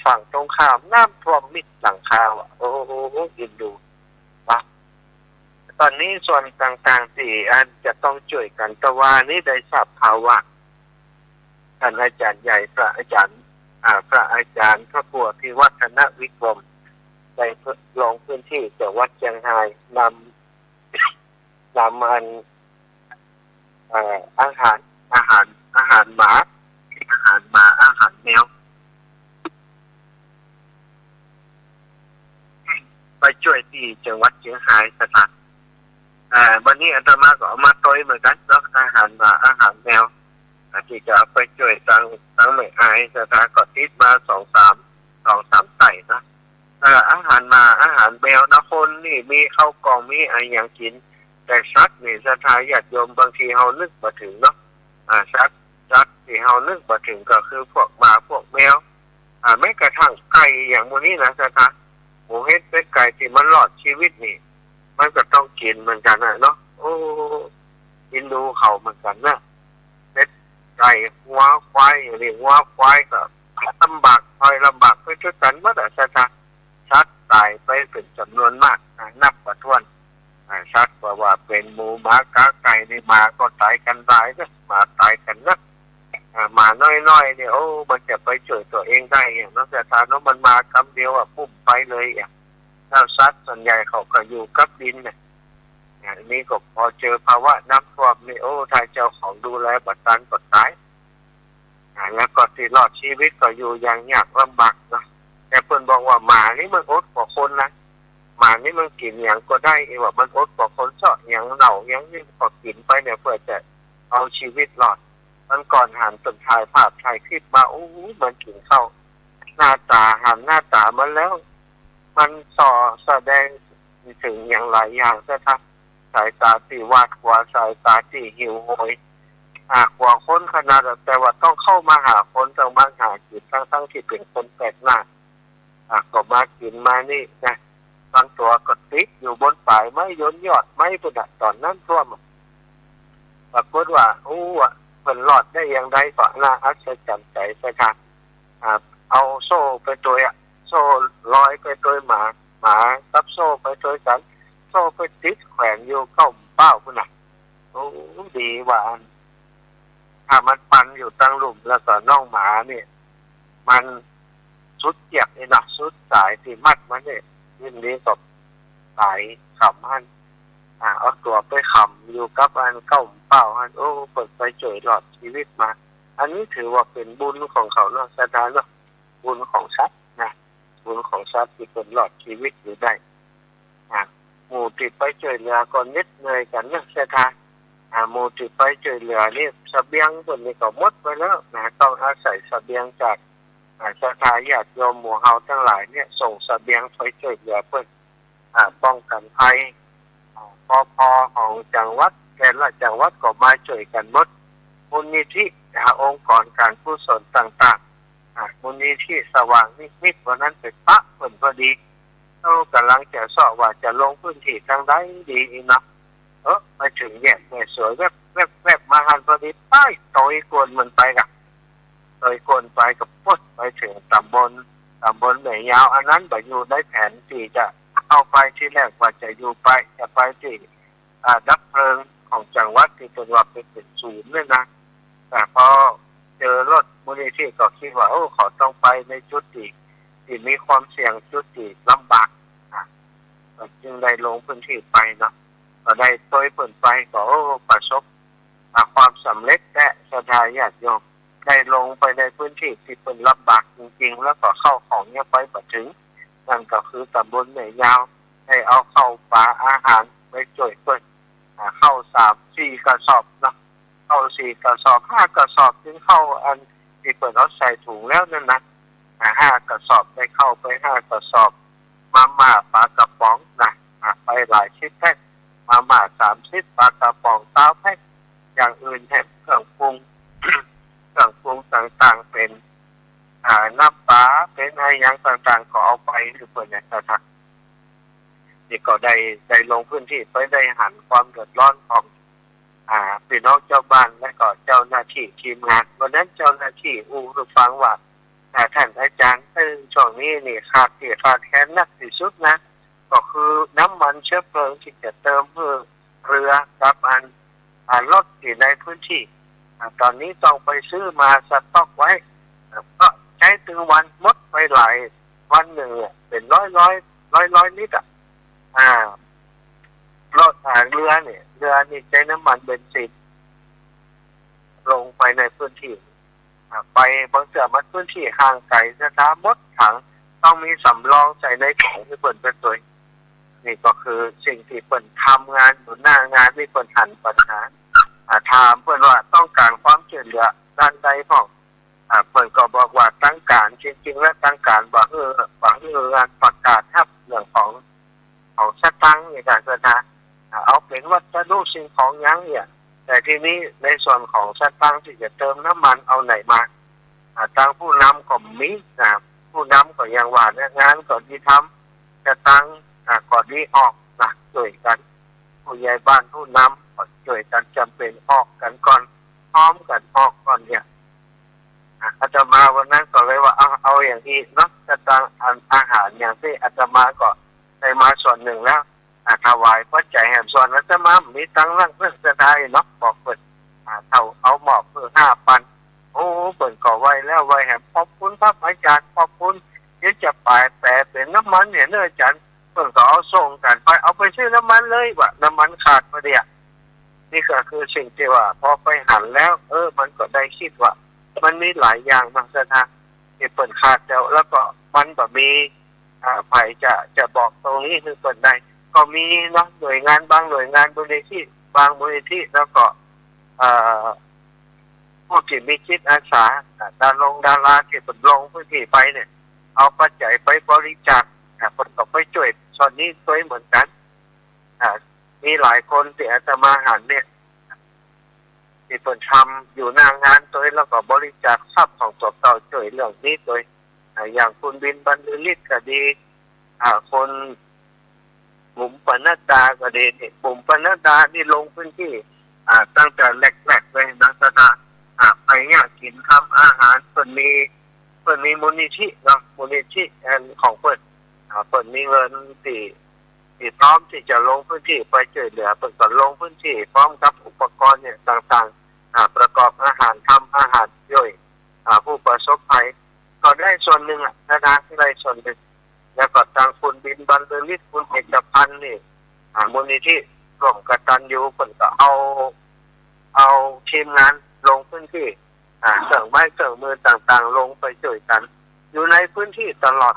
ฝั่งตรงข้ามน้ำท่วมมิดหลังคาโอ้โหกินดูวะตอนนี้ส่วนต่างๆที่จะต้องช่วยกันแต่ว่านี่ได้ทราบข่าวว่าท่านอาจารย์ใหญ่พระอาจารย์พระครูพิวัฒนวิกรมได้ลงพื้นที่จังหวัดเชียงรายนำอาหารหมาอาหารแมวไปช่วยที่จังหวัดเชียงรายสถานวันนี้อาตมาก็เอามาต้อยเหมือนกันเนาะอาหารหมาอาหารแมวที่จะไปช่วยตั้งไม่อายสถานก็ติดมา2-3ไต่นะอาหารหมาอาหารแมวนะคนนี่มีข้าวกล่องมีอะไรอย่างกินแต่สัตว์นี่สถานญาติโยมบางทีเฮานึกบ่ถึงเนาะสัตว์ที่เฮานึกบ่ถึงก็คือพวกหมาพวกแมวแม้กระทั่งไก่อย่างมื้อนี้นะสถานหมูเฮ็ดเป็ดไก่ที่มันรอดชีวิตนี่มันก็ต้องกินเหมือนกันเนาะโอ้กินดูเขาเหมือนกันนะเป็ดไก่วัวควายอย่างนี้วัวควายก็ลำบากไปด้วยกันหมดสถานสัตว์ตายไปเป็นจำนวนมากนับบ่ถ้วนสัตว์ว่าเป็นหมูหมากาไก่นี่หมาก็ตายกันตายนะหมาตายกันนะหมาน้อยๆเนี่ยมันจะไปช่วยตัวเองได้อย่างนั้นแต่ถ้ามันมาคำเดียวปุ๊บไปเลยแล้วสัตว์ส่วนใหญ่เขาก็อยู่กับดินเนี่ยอันนี้ก็พอเจอภาวะน้ำท่วมนี่ถ้าเจ้าของดูแลบัดตันก็ตายแล้วก็ที่รอดชีวิตก็อยู่อย่างยากลำบากเนาะแต่เพิ่นบอกว่าหมานี่มันอดกว่าคนนะหมานี่มันกินอย่างก็ได้ว่ามันอดกว่าคนเจาะอย่างเหน่าอย่างนี้ก็กินไปเนี่ยเพื่อจะเอาชีวิตรอดมันก่อนหันต้นถ่ายภาพถ่ายคลิปมามันกินเข้าหน้าตาหันหน้าตามันแล้วมันแสดงถึงอย่างหลายอย่างซะครับสายตาที่วาดกว่าสายตาที่หิวโหยกว่าคนขนาดแต่ว่าต้องเข้ามาหาคนต้องมาหากินทั้งที่เป็นคนแปลกหน้าก็มากินมานี่นะบางตัวก็ติดอยู่บนป่ายไม้ย้นยอดไม้ประดับตอนนั้นท่วมปรากฏว่าเพิ่นรอดได้อย่างไรก็น่าอัศจรรย์ใจซะครับเอาโซ่ไปตัวโซ่ลอยไปตัวหมาตับโซ่ไปตัวกันโซ่ไปติดแขวนอยู่เข้าเป้าพุ่นน่ะดีว่าถ้ามันปันอยู่ตั้งหลุมแล้วก็น้องหมาเนี่ยมันสุดเจียกนี่นะสุดสายที่มัดมันเนี่ยยิ่งนี้กับสายขำหันเอาตัวไปขำอยู่กับอันเข้าเป้าหันเปิดไปช่วยหลอดชีวิตมาอันนี้ถือว่าเป็นบุญของเขาเนาะสถานเนาะบุญของสัตว์นะบุญของสัตว์ที่เป็นหลอดชีวิตอยู่ได้หมู่ติดไปช่วยเหลือก็นิดเหนื่อยกันนะสถานหมู่ติดไปช่วยเหลือนี่เสบียงคนนี้ก็หมดไปแล้วนะต้องอาศัยเสบียงจากสถานญาติโยมหมู่เฮาทั้งหลายเนี่ยส่งเสบียงไปช่วยเหลือเพื่อป้องกันภัยพอของจังหวัดแต่ละจังหวัดก็มาช่วยกันหมดมูลนิธิองค์กรการกุศลต่างๆมูลนิธิสว่างนิดวันนั้นเป็นพระเพิ่นพอดีกำลังจะสอบว่าจะลงพื้นที่ทางใดดีนะไปถึงแยกแม่สวยแวบมาหันพอ ที่ป้ายต่อยกวนมันไปกับต่อยกวนไปกับปุ๊บไปถึงตำบลไหนยาวอันนั้นไปอยู่ในแผนที่จะเข้าไปที่แรกว่าจะอยู่ไปจะไปที่ดับเพลิงของจังหวัดที่เป็นว่าเป็นศูนย์เนี่ยนะแต่พอเจอรถมูลนิธิก็คิดว่าขอต้องไปในจุดที่มีความเสี่ยงจุดที่ลำบากจึงได้ลงพื้นที่ไปเนาะก็ได้ต่อยเปิดไปก็ประสบความสำเร็จและศรัทธาญาติโยมได้ลงไปในพื้นที่ที่เป็นลำบากจริงๆแล้วก็เข้าของเนี่ยไปถึงนั่นก็คือตำบลเหนือยาวให้เอาเข้าปลาอาหารไปจ่วยเปิดเข้า3-4 กระสอบนะเข้า4 กระสอบ5 กระสอบถึงเข้าอันที่เปิดเอาใส่ถุงแล้วนั่นนะ5 กระสอบได้เข้าไป5 กระสอบมาม่าปลากระป๋องนะไปหลายชิ้นแพ็คมาม่า30 ปลากระป๋อง20 แพ็คอย่างอื่นแทบเครื่องปรุง เครื่องปรุงต่างๆเป็นน้ำปลาเป็นอะไรอย่างต่างๆก็เอาไปคือเปิดเนี่ยนะครับนี่ก็ได้ลงพื้นที่ไปได้หันความเดือดร้อนของพี่น้องเจ้าบ้านและก็เจ้าหน้าที่ทีมงานวันนั้นเจ้าหน้าที่ฟังว่าท่านอาจารย์ช่วงนี้นี่ขาดแคลนนักที่สุดนะก็คือน้ำมันเชื้อเพลิงที่จะเติมเพื่อเรือกับรถที่ในพื้นที่ตอนนี้ต้องไปซื้อมาสต็อกไว้ก็ใช้ถึงวันหมดไปหลายวันหนึ่งเป็นร้อยลิตรรถเรือนี่ใช้น้ำมันเบนซินลงไปในพื้นที่ไปบางเสือมันพื้นที่ห่างไกลจะมดถังต้องมีสำรองใส่ในของที่เปิดเป็นตัวนี่ก็คือสิ่งที่เปิดทำงานอยู่หน้างานที่เปิดหันปัญหาถามเปิดว่าต้องการความช่วยเหลือด้านใดพ่อเปิดก็บอกว่าตั้งการจริงๆและตั้งการบอกงานประกาศครับเรื่องของสตังค์ในการสถานเอาเป็นวัสดุสิ่งของยังเนี่ยแต่ทีนี้ในส่วนของสตังค์ที่จะเติมน้ำมันเอาไหนมาทางผู้นำก็มีผู้นำก็ยังว่าเนี่ยงานก็ดีทำสตังค์ก็ดีออกช่วยกันผู้ใหญ่บ้านผู้นำก็ช่วยกันจำเป็นออกกันก่อนพร้อมกันออกก่อนเนี่ยอาตมาวันนั้นก็เลยว่าเอาอย่างนี้เนาะสตังค์อาหารอย่างที่อาตมาก็ได้มาส่วนหนึ่งแล้วถวายพระใจแห่งส่วนอาตมามีตังค์ร่างเพื่อจะได้เนาะบอกเปิดเอาหมอบเพื่อ5,000เปิดก่อไว้แล้วไว้แห่งขอบคุณพระอาจารย์ขอบคุณที่จะแปลเป็นน้ำมันเนี่ยเนื้ออาจารย์เปิดก็เอาส่งกันไปเอาไปซื้อน้ำมันเลยว่าน้ำมันขาดมาเดียนี่ก็คือสิ่งที่ว่าพอไปหันแล้วมันก็ได้คิดว่ามันมีหลายอย่างมากนะที่เปิดขาดแล้วก็มันก็มีไผ่จะบอกตรงนี้คือเปิดได้ก็มีเนาะหน่วยงานบางหน่วยงานมูลนิธิบางมูลนิธิแล้วก็ผู้ที่มีจิตอาสาดาราที่เปิดลงพื้นที่ไปเนี่ยเอาปัจจัยไปบริจาคคนก็ไปช่วยส่วนนี้ช่วยเหมือนกันมีหลายคนที่อาตมาหันเนี่ยที่เปิดทำอยู่หน้างานตัวแล้วก็บริจาคทรัพย์ของตัวเก่าช่วยเรื่องนี้โดยอย่างคุณบินบรรลือฤทธิ์ก็ดีคนบุ๋มปนัดดาก็ดีบุ๋มปนัดดาที่ลงพื้นที่ตั้งแต่แรกๆเลยนะไปเนี่ยกินทำอาหารเปิดมีมูลนิธิเนาะมูลนิธิของเปิดมีเงินที่พร้อมที่จะลงพื้นที่ไปช่วยเหลือเปิดก็ลงพื้นที่พร้อมกับอุปกรณ์เนี่ยต่างๆประกอบอาหารทำอาหารย่อยผู้ประสบภัยก็ได้ส่วนหนึ่งได้ส่วนหนึ่งแล้วก็ทางคุณบินบรรลือฤทธิ์คุณเอกพันธ์นี่มูลนิธิร่วมกตัญญูเปิดก็เอาทีมงานลงพื้นที่เครื่องไม้เครื่องมือต่างๆลงไปช่วยกันอยู่ในพื้นที่ตลอด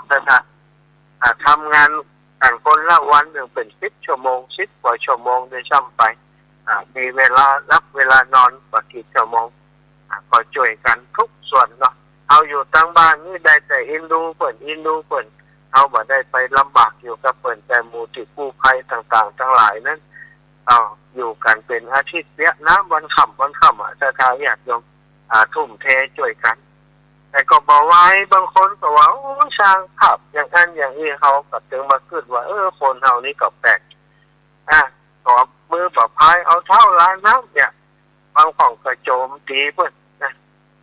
ทำงานกันคนละวันหนึ่งเป็น10 ชั่วโมง10 กว่าชั่วโมงโดยซ้ำไปมีเวลารับเวลานอนกว่ากี่ชั่วโมงก็ช่วยกันทุกส่วนเนาะเอาอยู่ตั้งบ้านนี่ได้แต่อินดูเปิดเอาบ่ได้ไปลำบากอยู่กับเปิดแต่มูลที่กู้ภัยต่างๆทั้งหลายนั้นอยู่กันเป็นอาทิตย์เนี้ยน้ำวันค่ำจะทายอยากยมทุ่มเทช่วยกันแต่ก็บอกไว้บางคนก็ว่าช่างขับอย่างนั้นอย่างนี้เขาก็ถึงมาคิดว่าคนเฮานี่ก็แปลกก็มือปะพายเอาเท้าล้างน้ำเนี่ย บางของกระโจมตีเพิ่นนะ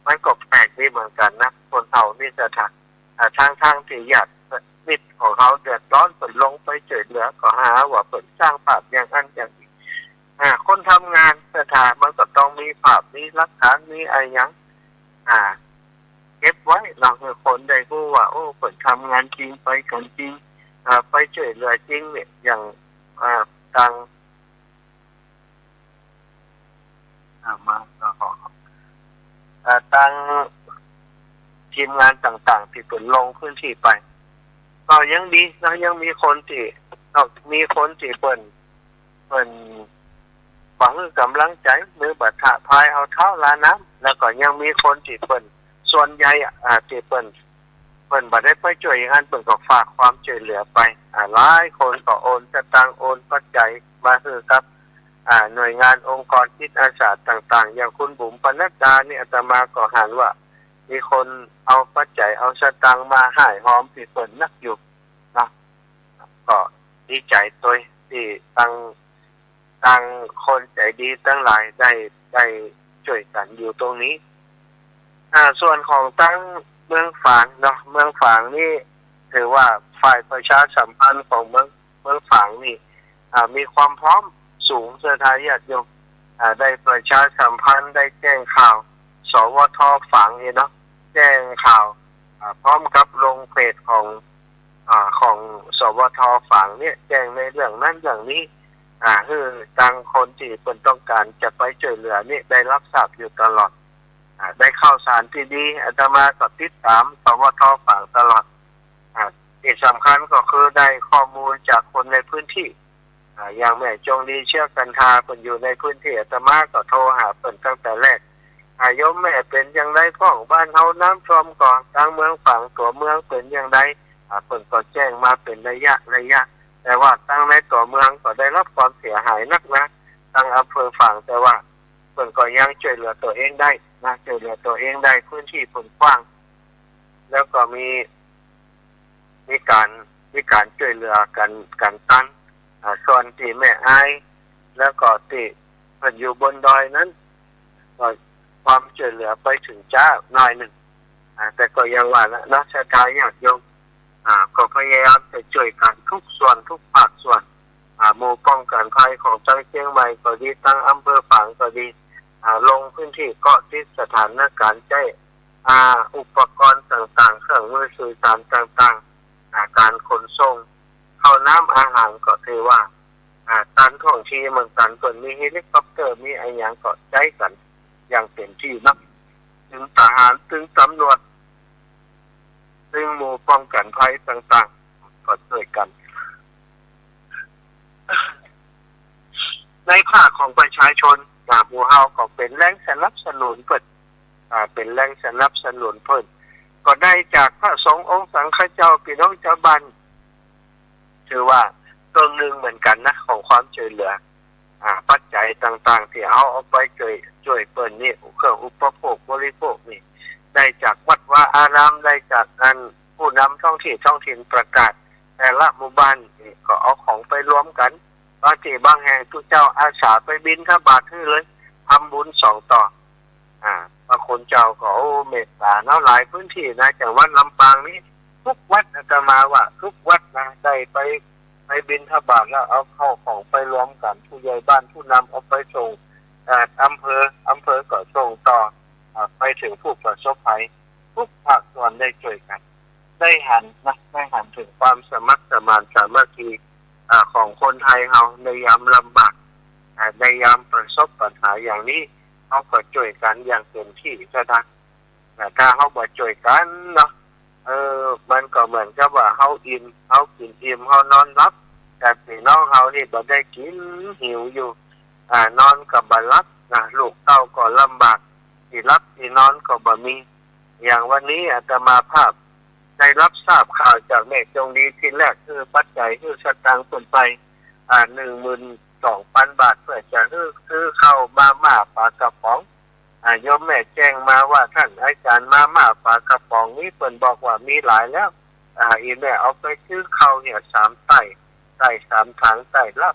มันก็แปลกดีเหมือนกันนะคนเฮานี่จะทางที่ญาติมิตรของเขาเดือดร้อนเปิดลงไปช่วยเหลือก็หาว่าเปิดสร้างภาพอย่างนั้นอย่างนี้คนทำงานสถานมันก็ต้องมีภาพมีหลักฐานมีอะไรอย่างเก็บไว้เราคือคนได้รู้ว่าโอ้เปิดทำงานจริงไปกันจริงไปช่วยเหลือจริงเนี่ยอย่างต่างมาขอตั้งทีมงานต่างๆที่เปิดลงพื้นที่ไปก็ยังดีนะยังมีคนที่เปิดหวังกำลังใจมือบัดถะพายเอาเท้าลาน้ำแล้วก็ยังมีคนที่เปิดส่วนใหญ่ที่เปิดบัดได้ไปช่วยงานเปิดก็ฝากความช่วยเหลือไปหลายคนก็โอนจะตังโอนปัจจัยมาคือครับหน่วยงานองค์กรจิตอาสาต่างๆอย่างคุณบุ๋มปนัดดาเนี่ยอาตมาก็หันว่ามีคนเอาปัจจัยเอาสตางค์มาให้หอมที่เปิดนักอยู่นะก็ดีใจตัวที่ตั้งคนใจดีตั้งหลายได้ช่วยกันอยู่ตรงนี้ส่วนของตั้งเมืองฝางเนาะเมืองฝางนี่ถือว่าฝ่ายประชาสัมพันธ์ของเมืองฝางนี่มีความพร้อมสูงเสถาญาติโยมได้ประชาสัมพันธ์ได้แจ้งข่าวสวทฝางเนาะแจ้งข่าวพร้อมกับลงเพจของสวทฝางเนี่ยแจ้งในเรื่องนั้นอย่างนี้คือทางคนที่เป็นต้องการจะไปช่วยเหลือนี่ได้รับทราบอยู่ตลอดได้ข่าวสารที่ดีอาตมาก็ติดตามสวทฝางตลอดที่สำคัญก็คือได้ข้อมูลจากคนในพื้นที่อย่างแม่จงดีเชื่อกันทาเพิ่นอยู่ในพื้นที่อาตมาก็โทรหาเพิ่นตั้งแต่แรกโยมแม่เป็นอย่างไรพ้องบ้านเฮาน้ำท่วมก่อนทางเมืองฝั่งตัวเมืองเป็นอย่างไรเพิ่นก็แจ้งมาเป็นระยะแต่ว่าตั้งในตัวเมืองก็ได้รับความเสียหายนักนะตั้งอำเภอฝั่งแต่ว่าเพิ่นก็ยังช่วยเหลือตัวเองได้นะช่วยเหลือตัวเองได้พื้นที่เพิ่นกว้างแล้วก็มีการช่วยเหลือกันตั้งส่วนที่แม่อายแล้วก็ที่มันอยู่บนดอยนั้นก็ความช่วยเหลือไปถึงจ้าหน่อยหนึ่งแต่ก็ยังว่านะชะตาญาติโยมก็พยายามจะช่วยกันทุกส่วนทุกภาคส่วนหมู่ป้องกันภัยของจังหวัดเชียงใหม่ก็ดีตั้งอำเภอฝางก็ดีลงพื้นที่เกาะติดสถานการณ์ใช้อุปกรณ์ต่างๆเครื่องมือสื่อสารต่างๆการขนส่งข้าวน้ำอาหารก็ถือว่าการท่องเที่ยวเมืองกันส่วนมีเฮลิคอปเตอร์มีอะไรอย่างก็ใช้กันอย่างเต็มที่นักถึงทหารถึงตำรวจถึงหมู่ป้องกันภัยต่างๆก็ช่วยกันในภาคของประชาชนหมู่เฮาก็เป็นแรงสนับสนุนเพิ่นเป็นแรงสนับสนุนเพิ่นก็ได้จากพระสงฆ์องค์สังฆเจ้าพี่น้องชาวบ้านถือว่าตัวหนึ่งเหมือนกันนะของความช่วยเหลือปัจจัยต่างๆที่เอาไปช่วยเปิ้นนี่เครื่องอุปโภคบริโภคนี่ได้จากวัดวาอารามได้จากการผู้นำท้องถิ่นประกาศแต่ละหมู่บ้านนี่ก็เอาของไปรวมกันบางที่บางแห่งทุกเจ้าอาสาไปบิณฑบาตให้เลยทำบุญ2ต่อบางคนเจ้าก็เมตตาเนาะหลายพื้นที่นะจังหวัดลำปางนี้ทุกวัดอาตมาว่าทุกวัดนะได้ไปบิณฑบาตแล้วเอาเข้าของไปรวมกันผู้ใหญ่บ้านผู้นำเอาไปส่งอำเภอก็ส่งต่อไปถึงผู้ประสบภัยทุกภาคส่วนได้ช่วยกันได้หันถึงความสมัครสมานสามัคคีของคนไทยเราในยามลำบากในยามประสบปัญหาอย่างนี้เขาก็ช่วยกันอย่างเต็มที่ซะนะถ้าเขาบ่ช่วยกันเนาะมันก็เหมือนกับว่าเขากินอิ่มเขานอนรับแต่พี่น้องเขานี่บ่ได้กินหิวอยู่นอนก็บ่หลับนะลูกเต้าก็ลำบากที่รับที่นอนก็บ่มีอย่างวันนี้อาตมาภาพได้รับทราบข่าวจากแม่จงดีที่แรกคือปัจจัยคือสตางค์คนไป12,000 บาทเพื่อจะซื้อข้าวมาม่าปลากระป๋องโยมแม่แจ้งมาว่าท่านอาจารย์มาม่าปลากระป๋องนี้เพิ่นบอกว่ามีหลายแล้วอีแม่เอาไปซื้อข้าวเนี่ย3ไต่3ถังไต่ละ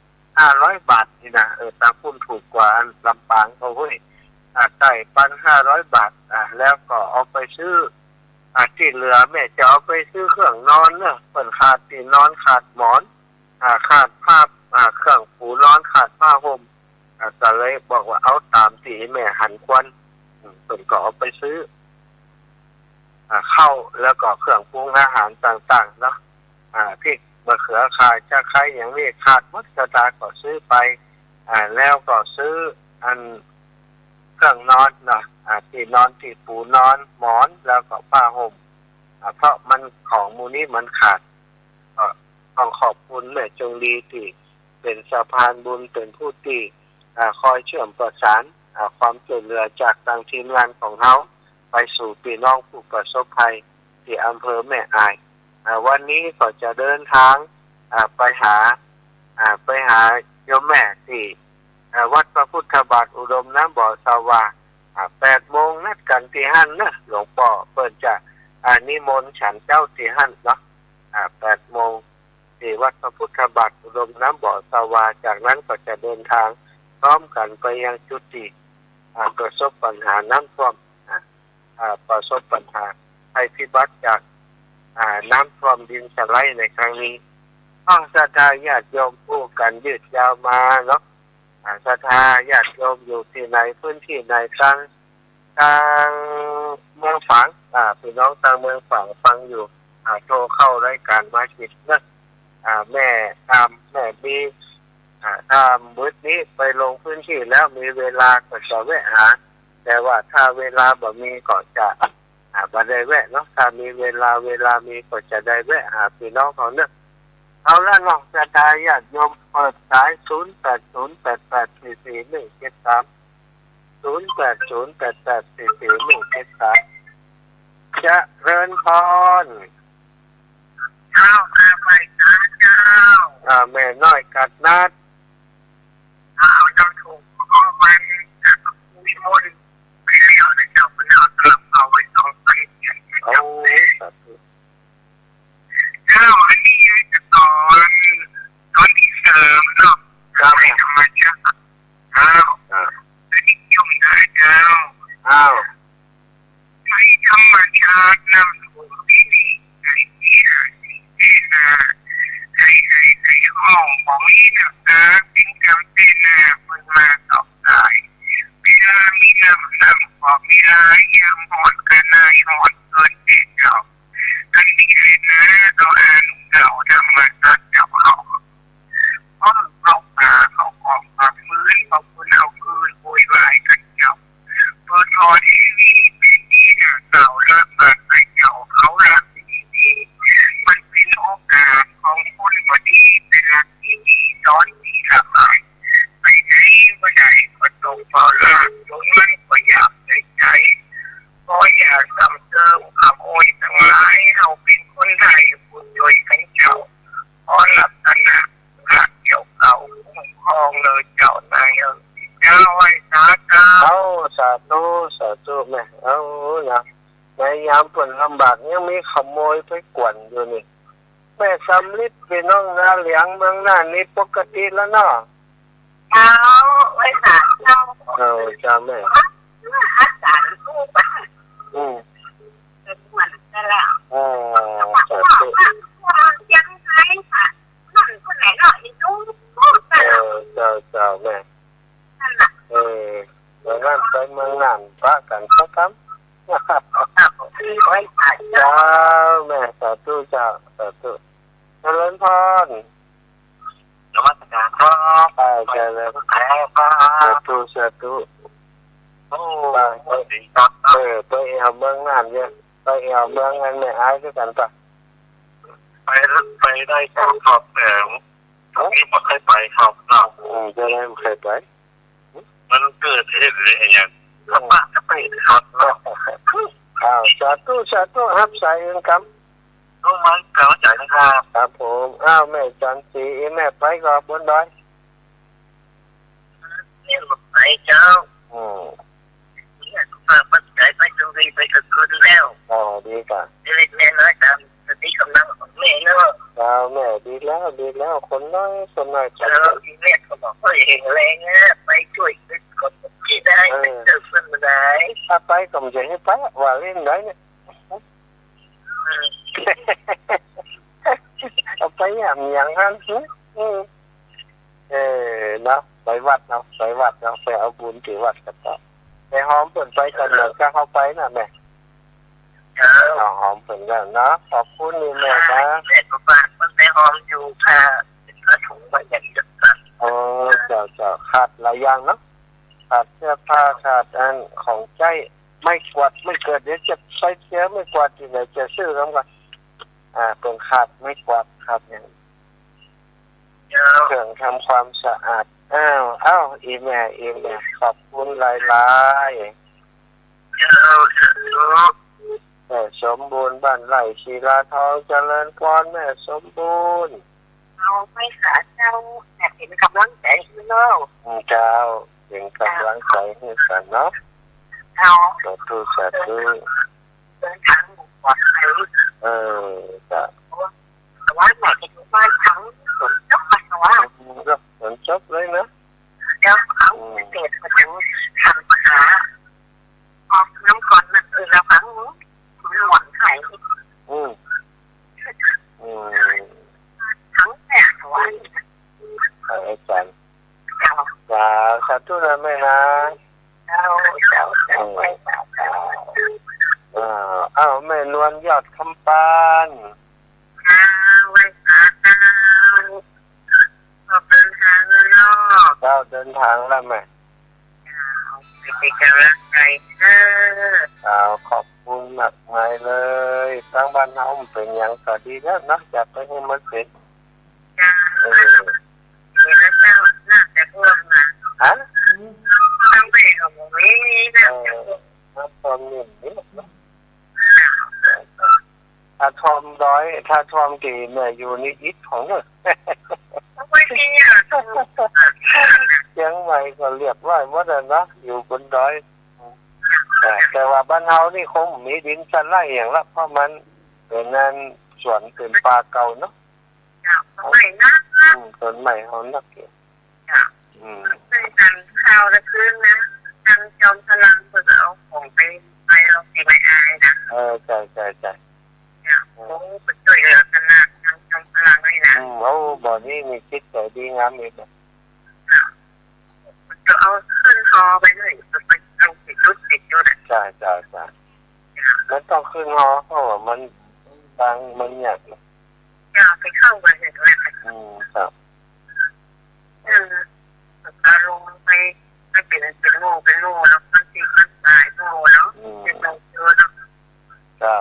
1,500 บาทนี่นะตามพุ่นถูกกว่าลำปางเขาโห ได้ปัน500 บาทแล้วก็เอาไปซื้อที่เหลือแม่จะเอาไปซื้อเครื่องนอนเนอะเปิ่นขาดที่นอนขาดหมอนขาดผ้าเครื่องปูนอนขาดผ้าห่มก็เลยบอกว่าเอาตามที่แม่หันควันเปิ่นก็เอาไปซื้อข้าวแล้วก็เครื่องปรุงอาหารต่างๆเนาะพริกมะเขือข่าจะใครอย่างนี้ขาดมัสตาก็ซื้อไปแล้วก็ซื้ออันเครื่องนอนเนาะที่นอนที่ปูนอนหมอนแล้วก็ผ้าห่มเพราะมันของมูนี้มันขาดต้องขอบคุณแม่จงดีที่เป็นสะพานบุญเป็นผู้ที่คอยเชื่อมประสานความช่วยเหลือจากทางทีมงานของเขาไปสู่พี่น้องผู้ประสบภัยที่อำเภอแม่อายวันนี้ก็จะเดินทางไปหาโยมแม่ที่วัดพระพุทธบาทอุดมน้ำบ่อสาวา8 โมงนัดกันที่หั่นนะหลวงพ่อเปิดจะนิมนต์ฉันเจ้าที่หั่นเนาะ8 โมงที่วัดพระพุทธบาทอุดมน้ำบ่อสาวาจากนั้นก็จะเดินทางพร้อมกันไปยังจุดที่ประสบปัญหาน้ำท่วมประสบปัญหาภัยพิบัติจากน้ำท่วมดินสไลด์ในครั้งนี้ต้องศรัทธาญาติโยมผู้กันยืดยาวมาเนาะศรัทธาญาติโยมอยู่ที่ไหนพื้นที่ไหนทางเมืองฝางพี่น้องทางเมืองฝางฟังอยู่โทรเข้ารายการมาจิตนะแม่บีถ้ามื้อนี้ไปลงพื้นที่แล้วมีเวลาก็จะแวะหาแต่ว่าถ้าเวลาบ่มีก็จะบ่ได้แวะเนาะถ้ามีเวลามีก็จะได้แวะหาพี่น้องเขาเนาะเอาละน้องจะได้ญาติโยมเปิดสาย0808844173 0808844173จะเริญพรเจ้าไปเจ้าแม่น้อยกัดนัดเจ้าถูกเอาไปวิมลไปเรียกเจ้าเป็นเอากลับเอาไว้ต้องไปเอาเจ้าอันนี้ตอนที่3เนาะก็ไม่ธรรมชาติอันนี้ยุ่งได้เจ้าไม่ธรรมชาตินำสู่ที่นี่ไอ้ห้องของนี่นะเป็นจำเป็นมันมาต่อได้เวลามีน้ำของเวลายามหอนกันนายหอนเกินเจ้าอันนี้เลยนะเราเราทำมาตัดจับเขาเพราะเขาเขาออกปากมือเขาคุณเอาคืนโวยวายกันเจ้าเปิดทอทีวีเป็นที่เก่าเลิกมาไปเจ้าเขาละมันเป็นโอกาสของคนพอดีเป็นหลักที่ดีย้อนมีหลากหลายไปไหนเมื่อใดก็ต้องเฝ้าระวังตรงนั้นก็อยากใจก็อยากซ้ำเติมขโมยทั้งหลายเอาเป็นคนไทยบุญย่อยกันเจ้าพอลักษณะรักเกี่ยวเก่าคุ้มครองเลยเจ้านายเจ้าไว้สาธุแม่เอานะในยามฝนลำบากยังมีขโมยไปกวนอยู่นี่แม่สำลิดพี่น้องนาเหลียงเมืองน่านนี่ปกติแล้วเนาะเจ้าไว้สาเจ้าจ้าแม่อาจารย์ผู้บ้านเป็นวันนั่นแหละสาธุยังไงค่ะคนไหนเนาะนี่ดูเจ้าแม่เมืองน่านไปเมืองน่านปะกันสักคำไว้เจ้าแม่สาธุเจ้าสาธุเจริญพรนมัสการครับเจริญพรสาธุไปเอาเมืองน่านเนี่ยไปเอาเมืองนั้นแม่อายด้วยกันปะไปได้ครับแต่ตรงนี้ไม่เคยไปครับเราจะได้ไม่เคยไปมันเกิดเหตุอะไรอย่างเงี้ยจะไปครับสาธุครับสายเงินคำต้องมาเข้าใจนะครับครับผมแม่จันทรีแม่ไปกับบนดอยนี่ไปเจ้าเนี่ยมาปัจจัยไปตรงนี้ไปกับคุณแล้วดีกว่าเล็กน้อยตามสติกำลังของแม่เนาะแม่ดีแล้วคนน้อยจังที่แม่เขาบอกว่าเห็นแรงนะไปช่วยเป็นคนที่ได้เป็นเจ้าธรรมดา ถ้าไปก็ไม่ใช่ให้ไปว่าเล่นได้เนี่ยเอาไปอย่างนั้นเนาะไปวัดเนาะไปวัดเนาะไปเอาบุญที่วัดกันต่อไปหอมเปิ่นไปกันเหมือนก็เข้าไปน่ะแม่เอาหอมเปิ่นแล้วเนาะขอบคุณนี่แม่นะแม่ก็บ้านมันไปหอมอยู่ค่ะเป็นกระถุงใบใหญ่จังกันเจ้าขาดหลายอย่างเนาะขาดเสื้อผ้าขาดอันของใจไม่กวาดไม่เกิดเดี๋ยวจะไปเสียไม่กวาดที่ไหนจะซื้อกันก่อนเป็นขาดไม่กวาดขาดอย่างเครื่องทำความสะอาดอีแม่ขอบคุณหลายสมบูรณ์บ้านไร่ศิลาทองเจริญพรแม่สมบูรณ์เอาไม่ขาดเจ้าแต่เป็นกำลังใจให้เนาะเจ้าเป็นกำลังใจให้กันเนาะเอาสาธุเดินทางปลอดภัยจ้ะแต่ว่าแม่จะอยู่บ้านทั้งฝนตกมาแต่ว่าฝนตกเลยนะแล้วเขาเด็กคนนั้นทำมาหาออกน้ำก่อนนั่นแล้วพังหวานไข่ทั้งแม่ถวายอาจารย์สาธุนะแม่นะแม่นวลยอดคำปานเจ้าเดินทางแล้วแม่เป็นกำลังใจขอบคุณมากมายเลยตั้งบ้านเฮาเป็นอย่างก็ดีแล้วนะอยากไปให้มันเป็นมีแล้วเจ้าน่าจะร่วมนะตั้งไปของนี้น่าจะร่วมตอนนี้ถ้าทอมร้อยถ้าทอมกี่เนี่ยอยู่นิดอิดของเนี่ยไม่มียังใหม่ก็เรียบร้อยหมดแล้วนะอยู่บนดอยแต่ว่าบ้านเฮานี่คงมีดินชั้นไร่อย่างละเพราะมันเป็นงานสวนเป็นป่าเก่าเนาะไม่นะต้นใหม่เขานักเกี่ยวไม่ทานข้าวละคืนนะทางจอมพลังเพื่อเอาของไปเราสีไม่อายนะใช่โอ้ไปช่วยเหลือกันนะทางจอมพลังเลยนะบ่อนี้มีคิดแต่ดีงามอีกจะเอาขึ้นคอไปเลยไปเอาติดยุดใช่มันต้องขึ้นฮอเพราะว่ามันบางมันหยักจะไปเข้าไปเห็นไหมครับอารมณ์ไม่เป็นโง่แล้วมันติดมันตายโง่เนาะเป็นโง่เยอะเนาะเจ้า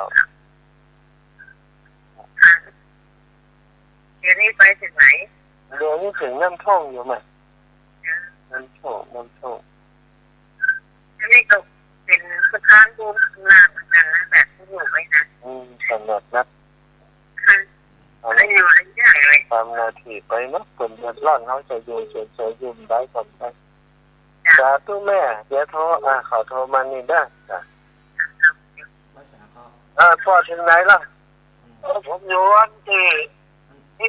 เดี๋ยวนี้ไปถึงไหนเดี๋ยวนี้ถึงน้ำท่องอยู่ไหมน้ำท่องนี่ก็เป็นสถานบูชาเหมือนกันนะแบบที่อยู่ไว้นะสำหรับนักอะไรอยู่อะไรใหญ่เลยทำนาทีไปเนาะคนเดือดร้อนเขาจะอยู่เฉยๆยุ่มได้ก่อนไปสาธุแม่เดี๋ยวโทรขอโทรมานี่ได้จ้ะพ่อถึงไหนล่ะผมอยู่วันที่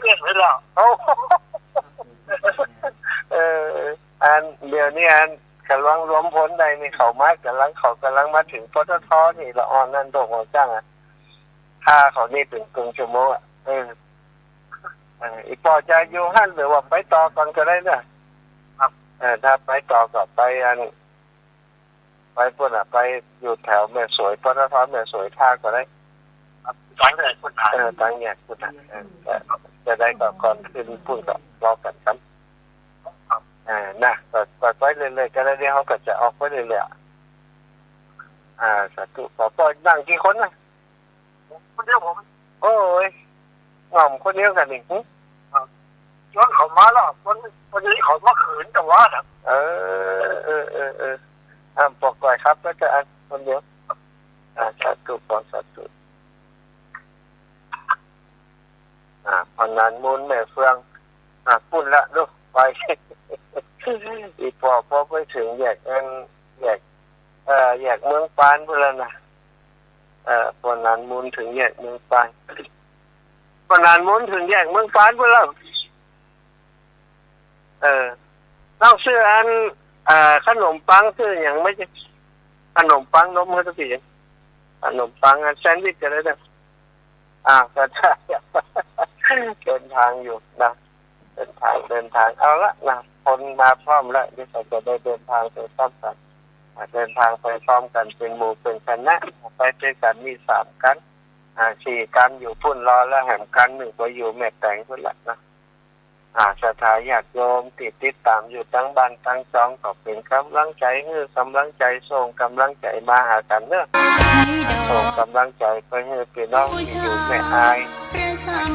เด็กเลยเหรออันเดี๋ยวนี้อันกำลังรวมผลใดนี่เขามากำลังมาถึงปตท.นี่ละอ่อนนั่นโด่งของจ้างถ้าเขานี่ถึงกึ่งชั่วโมงอีกพอจะอยู่หั่นหรือว่าไปต่อก่อนก็ได้นะถ้าไปต่อก็ไปไปพุ่นไปอยู่แถวแม่สวยปตท.แม่สวยท่าก็ได้ตั้งแต่คุณตั้งแยกคุณจะได้ก่อนขึ้นพุ่นก็รอกันครับนะก็ไปเรื่อยๆก็ได้เดี๋ยวเขาก็จะออกไปเรื่อยๆสาธุขอปล่อยนั่งกี่คนนะคนเดียวผมโอ้ยงอมคนเดียวกันนี่ย้อนเขามาแล้วคนนี้เขามาขืนแต่ว่าปกก่อยครับก็จะคนเดียวสาธุขอสาธุพนันมูลแม่เฟืองปุ่นละลูกไปอีกพอไปถึงแยกเมืองปานพุ่นแล้วนะพนันมูลถึงแยกเมืองปานพนันมูลถึงแยกเมืองปานพุ่นแล้วน้องซื้อขนมปังซื้ออย่างไม่ใช่ ขนมปังนมเมื่อกี้ขนมปังแซนด์วิชก็ได้นะก็ใช่เดินทางอยู่นะเดินทางเอาละนะคนมาพร้อมแล้วที่จะได้เดินทางไปพร้อมกันเดินทางไปพร้อมกันเป็นหมู่เป็นคณะไปด้วยกันมี3 กัน4 กันอยู่พุ่นรอแล้วแหมกัน1ก็อยู่แม่แตงพุ่นละนะสถาญาติโยมติดตามอยู่ทั้งบ้านทั้งจองก็เป็นกำลังใจให้กำลังใจส่งกำลังใจมาหากันเนอะส่งกำลังใจไปให้พี่น้องที่อยู่แม่อาย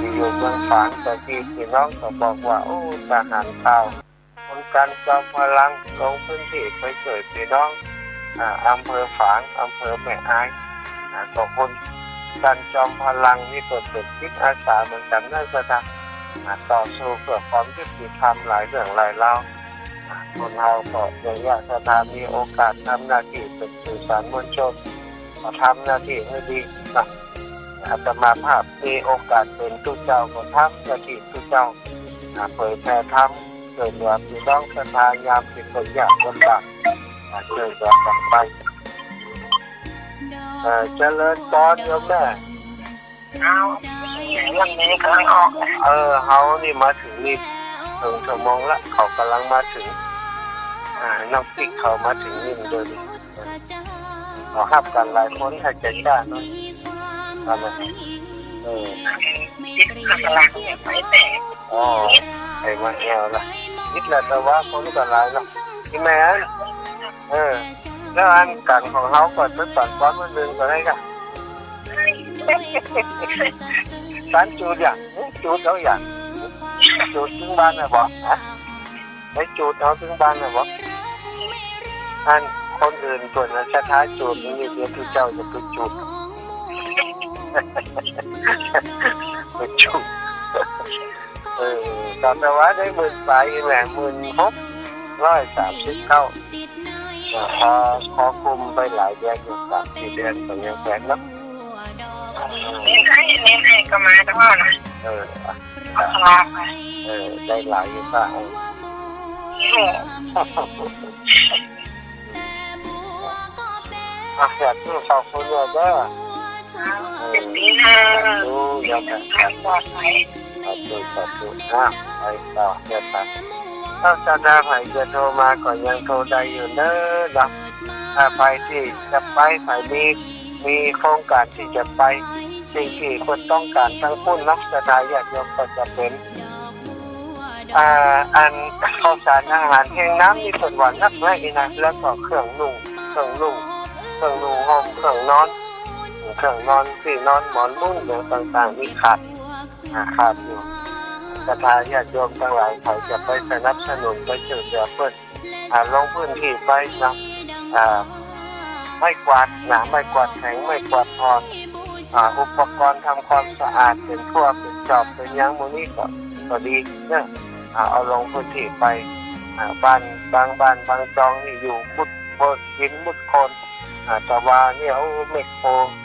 ที่อยู่เมืองฝางแต่ที่พี่น้องก็บอกว่าโอ้ทหารข่าวคนการจอมพลังลงพื้นที่ไปช่วยพี่น้องอำเภอฝางอำเภอแม่อายขอบคุณการจอมพลังนี่ก็เป็นจิตอาสาเหมือนกันนะสถานต่อสู้เพื่อความยุติธรรมหลายเรื่องหลายราวคนเราก็อย่างนี้สถานมีโอกาสทำหน้าที่เป็นสื่อสารมวลชนทำหน้าที่ให้ดีนะอาตมาภาพมีโอกาสเป็นผู้เจ้าก็ทำหน้าที่ผู้เจ้าเผยแผ่ธรรมเกิดว่าพี่น้องศรัทธายามเป็นคนยากลำบากเกิดว่ากันไปเจริญพรโยมแม่วันนี้กำลังออกเฮานี่มาถึงนี่ถึงชั่วโมงละเขากำลังมาถึงน้ำพริกเขามาถึงนี่เดินเขาหับกันหลายคนให้ใจกล้าเนาะทำไมจิตพลังไปแต่ไอ้มาแอวละนิดละแต่ว่าคนกันหลายเนาะที่แม่แล้วอันกันของเขาก่อนเป็นปั่นก้อนมันนึงก็ได้กันสารจูดอย่างจูดเอาอย่างจูดถึงบ้านนะบอกไอ้จูดเอาถึงบ้านนะบอกอันคนอื่นตัวนั้นช้าจูดนี่เดี๋ยวที่เจ้าจะไปจูดไปจูดตอนแต่ว่าได้10,000 ไปแหวน16,309พอคุมไปหลายเดือนอยู่3-4 เดือนก็ยังแฝงเนาะเน้นให้ก็มาทั้งหมดนะลาไปได้หลายอยู่ป่ะอยากที่ขอบคุณเยอะเด้อเป็นปีหน้าอยากจะปลอดภัยขอบคุณไปต่อเดี๋ยวถ้าจะได้ใครจะโทรมาก็ยังโทรได้อยู่เนอะถ้าไปที่จะไปใครมีโครงการที่จะไปสิ่งที่คนต้องการทั้งพุ่นนักสถาญาติโยมก็จะเป็นอันข้าวสารอาหารแห้งน้ำมีส่วนหวานนักแม่อีนะแล้วก็เครื่องนุ่งห่มเครื่องนอนที่นอนหมอนมุ้งอย่างต่างๆมีขาดอยู่สถาญาติโยมทั้งหลายเขาจะไปสนับสนุนไปช่วยเหลือเพื่อนลงพื้นที่ไปนะไม่กวาดไม่กวาดแข็งไม่กวาดพรอุปกรณ์ทำความสะอาดเป็นทั่วเป็นจอบเป็นยังมูนี่ก็ดีเนี่ยเอาลงพื้นที่ไปบ้านบางจองนี่อยู่มุดโคนหินมุดโคนแต่ว่าเนี่ยเอาเมฆโค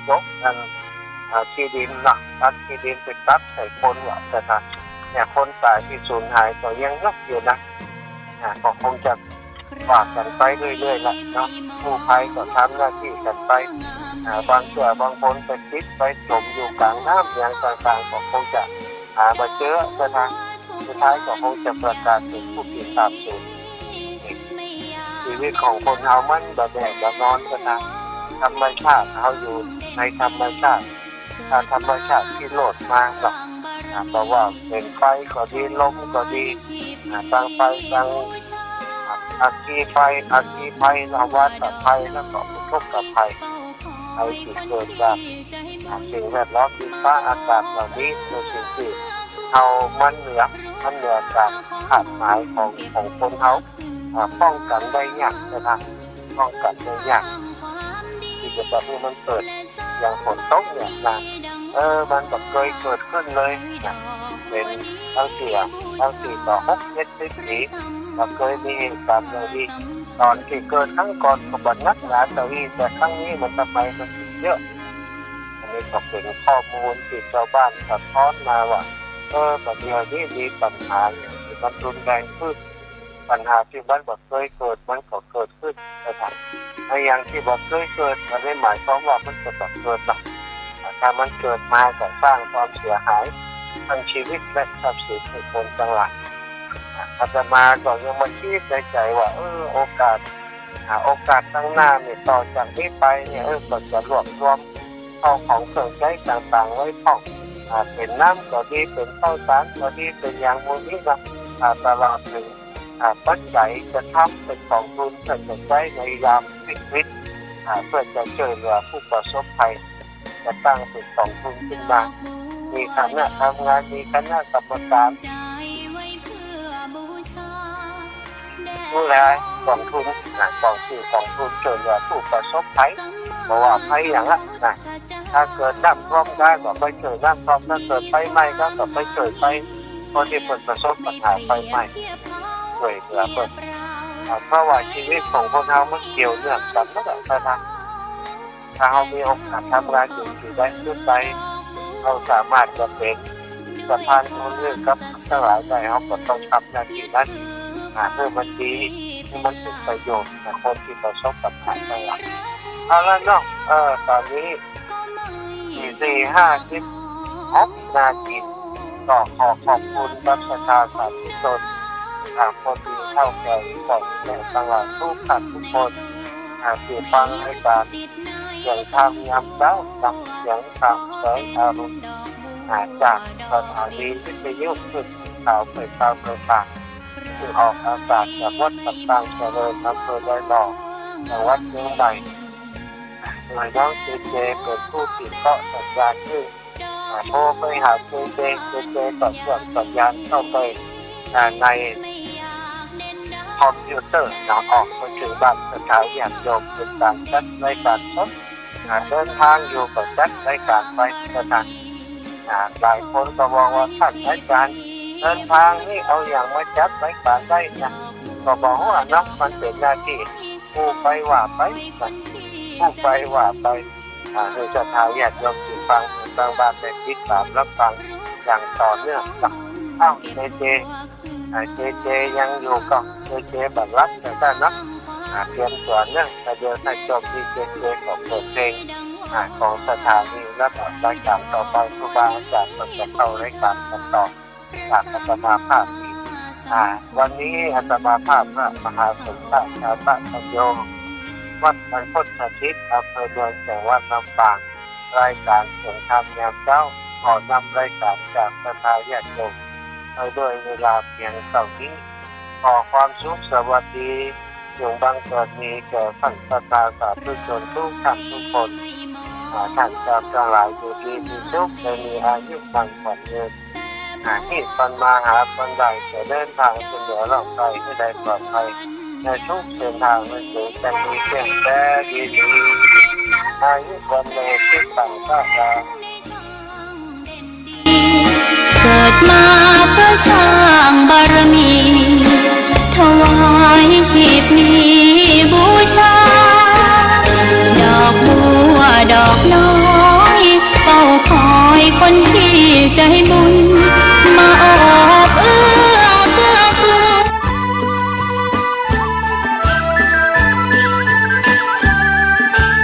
ยกกันที่ดินตัดที่ดินไปตัดใส่คนว่าแต่เนี่ยคนตายที่สูญหายก็ยังยกอยู่นะก็คงจะฝากกันไปเรื่อยๆละเนาะผู้ภัยก็ทำหน้าที่กันไปบางส่วนบางคนไปติดไปจมอยู่กลางน้ำอย่างต่างๆก็คงจะมาเจอสุดท้ายก็คงจะประกาศเป็นผู้ที่ทราบสูญชีวิตของคนเฮามันแบบนอนกันนะธรรมชาติเฮาอยู่ในธรรมชาติธรรมชาติที่โลดมาหรอกเพราะว่าเป็นไฟก็ดีลมก็ดีต่างไฟต่างอัคคีไฟนวัตไฟแล้วก็ทุกข์ภัยที่เกิดจากสิ่งแวดล้อมดินฟ้าอากาศเหล่านี้เป็นสิ่งที่เอามันเหนือการขาดหมายของคนเขาป้องกันได้ยากนะครับป้องกันได้ยากที่จะแบบนี้มันเกิดอย่างฝนตกเนี่ยนะมันแบบเคยเกิดขึ้นเลยนะเป็นตั้ง4 ต่อ 6-7 ปีเราเคยมีเหตุการณ์อย่างนี้ตอนที่เกิดครั้งก่อนก็บันนักหนาแต่ครั้งนี้มันทำไมมันเยอะอันนี้ก็เป็นข้อมูลที่ชาวบ้านสะท้อนมาว่าแบบเดียวนี้มีปัญหาอย่างที่มันรุนแรงขึ้นปัญหาที่มันแบบเคยเกิดมันก็เกิดขึ้นนะครับ อย่างที่บอกเคยเกิดมันไม่หมายความว่ามันจะเกิดหรอกถ้ามันเกิดมาก็สร้างความเสียหายทั้งชีวิตและทรัพย์สินของคนทั้งหลายอาตมาก็ยังมาคิดในใจว่าโอกาสตั้งหน้าเนี่ยต่อจากนี้ไปเนี่ยก็จะรวบรวมเอาของเครื่องใช้ต่างๆไว้พร้อมเป็นน้ำก็ดีเป็นข้าวสารก็ดีเป็นอย่างมูลนี้นะตลอดถึงปัจจัยจะทำเป็นของทุนเพื่อจะใช้ในยามวิกฤตเพื่อจะช่วยเหลือผู้ประสบภัยจะตั้งเป็นของทุนขึ้นมามีคณะทำงานมีคณะกรรมการดูแลกองทุนกองทุนช่วยเหลือผู้ประสบภัยเพราะว่าภัยอย่างนั้นถ้าเกิดน้ำท่วมได้ก็ไปช่วยน้ำท่วมถ้าเกิดไฟไหม้ก็ไปช่วยไฟคนที่ประสบปัญหาไฟไหม้ช่วยเหลือเพิ่นเพราะว่าชีวิตของคนเรามันเกี่ยวเนื่องกันนั่นแหละถ้าเรามีโอกาสทำงานอยู่ที่ได้ขึ้นไปเราสามารถจะเป็นสะพานบุญให้กับทั้งหลายได้เราก็ต้องทำหน้าที่นั้นเพื่อมันดีมันเป็นประโยชน์กับคนที่ประสบปัญหาทั้งหลายเอาละเนาะตอนนี้4:56 นาทีก็ขอขอบคุณรัชทานสาธุชนคนที่เข้าแก่ก่อนและตลอดทุกท่านทุกคนที่ฟังรายการอย่างทำยามเช้ากับอย่างทำแสงอารมณ์จากสถานีวิทยุขึ้นข่าวเผยข่าวต่างๆที่ออกอากาศจากวัดต่างๆเจริญอำเภอดอยหล่อจังหวัดเชียงใหม่โดยน้องเจเป็นผู้ติดต่อสัญญาณที่โทรไปหาเจต่อเครื่องสัญญาณเข้าไปในคอมพิวเตอร์ออกมาถึงบ้านสถานอย่างโยมเป็นการจัดรายการต้นเดินทางอยู่กับจัดรายการไปสถานหลายคนก็บอกว่าท่านอาจารย์เดินทางนี่เอาอย่างมาจัดรายการได้นะก็บอกว่านักมันเป็นหน้าที่ผู้ไปว่าไปผู้ไปว่าไปโดยสถานอย่างโยมติดฟังบางบ้านแต่ติดตามรับฟังอย่างต่อเนื่องเจยังอยู่ก็เจบังรับแต่ถ้านักเตรียมตัวเนี่ยจะเดินให้จบที่เจของเปิดเพลงของสถานีและรายการต่อไปครูบาอาจารย์จะเข้ารายการกันต่อจากอาตมาภาพวันนี้อาตมาภาพพระมหาสมภารชาตะปัญโยวัดบรรพตอาทิตย์อำเภอเมืองจังหวัดลำปางรายการเสียงธรรมยามเช้าขอนำรายการจากสถานีโยมด้วยเวลาเพียงเท่านี้ขอความสุขสวัสดีจงบังเกิดมีแก่ท่านศรัทธาสาธุชนทุกท่านทุกคนท่านทั้งหลายอยู่ดีมีสุขและมีอายุมั่นขวัญยืนที่ปันมาหาปันใดจะเดินทางเสนอเราไปให้ได้ปลอดภัยในทุกเส้นทางมันสูงจะมีเพียงแต่ดีอายุวันโลที่ต่างกัน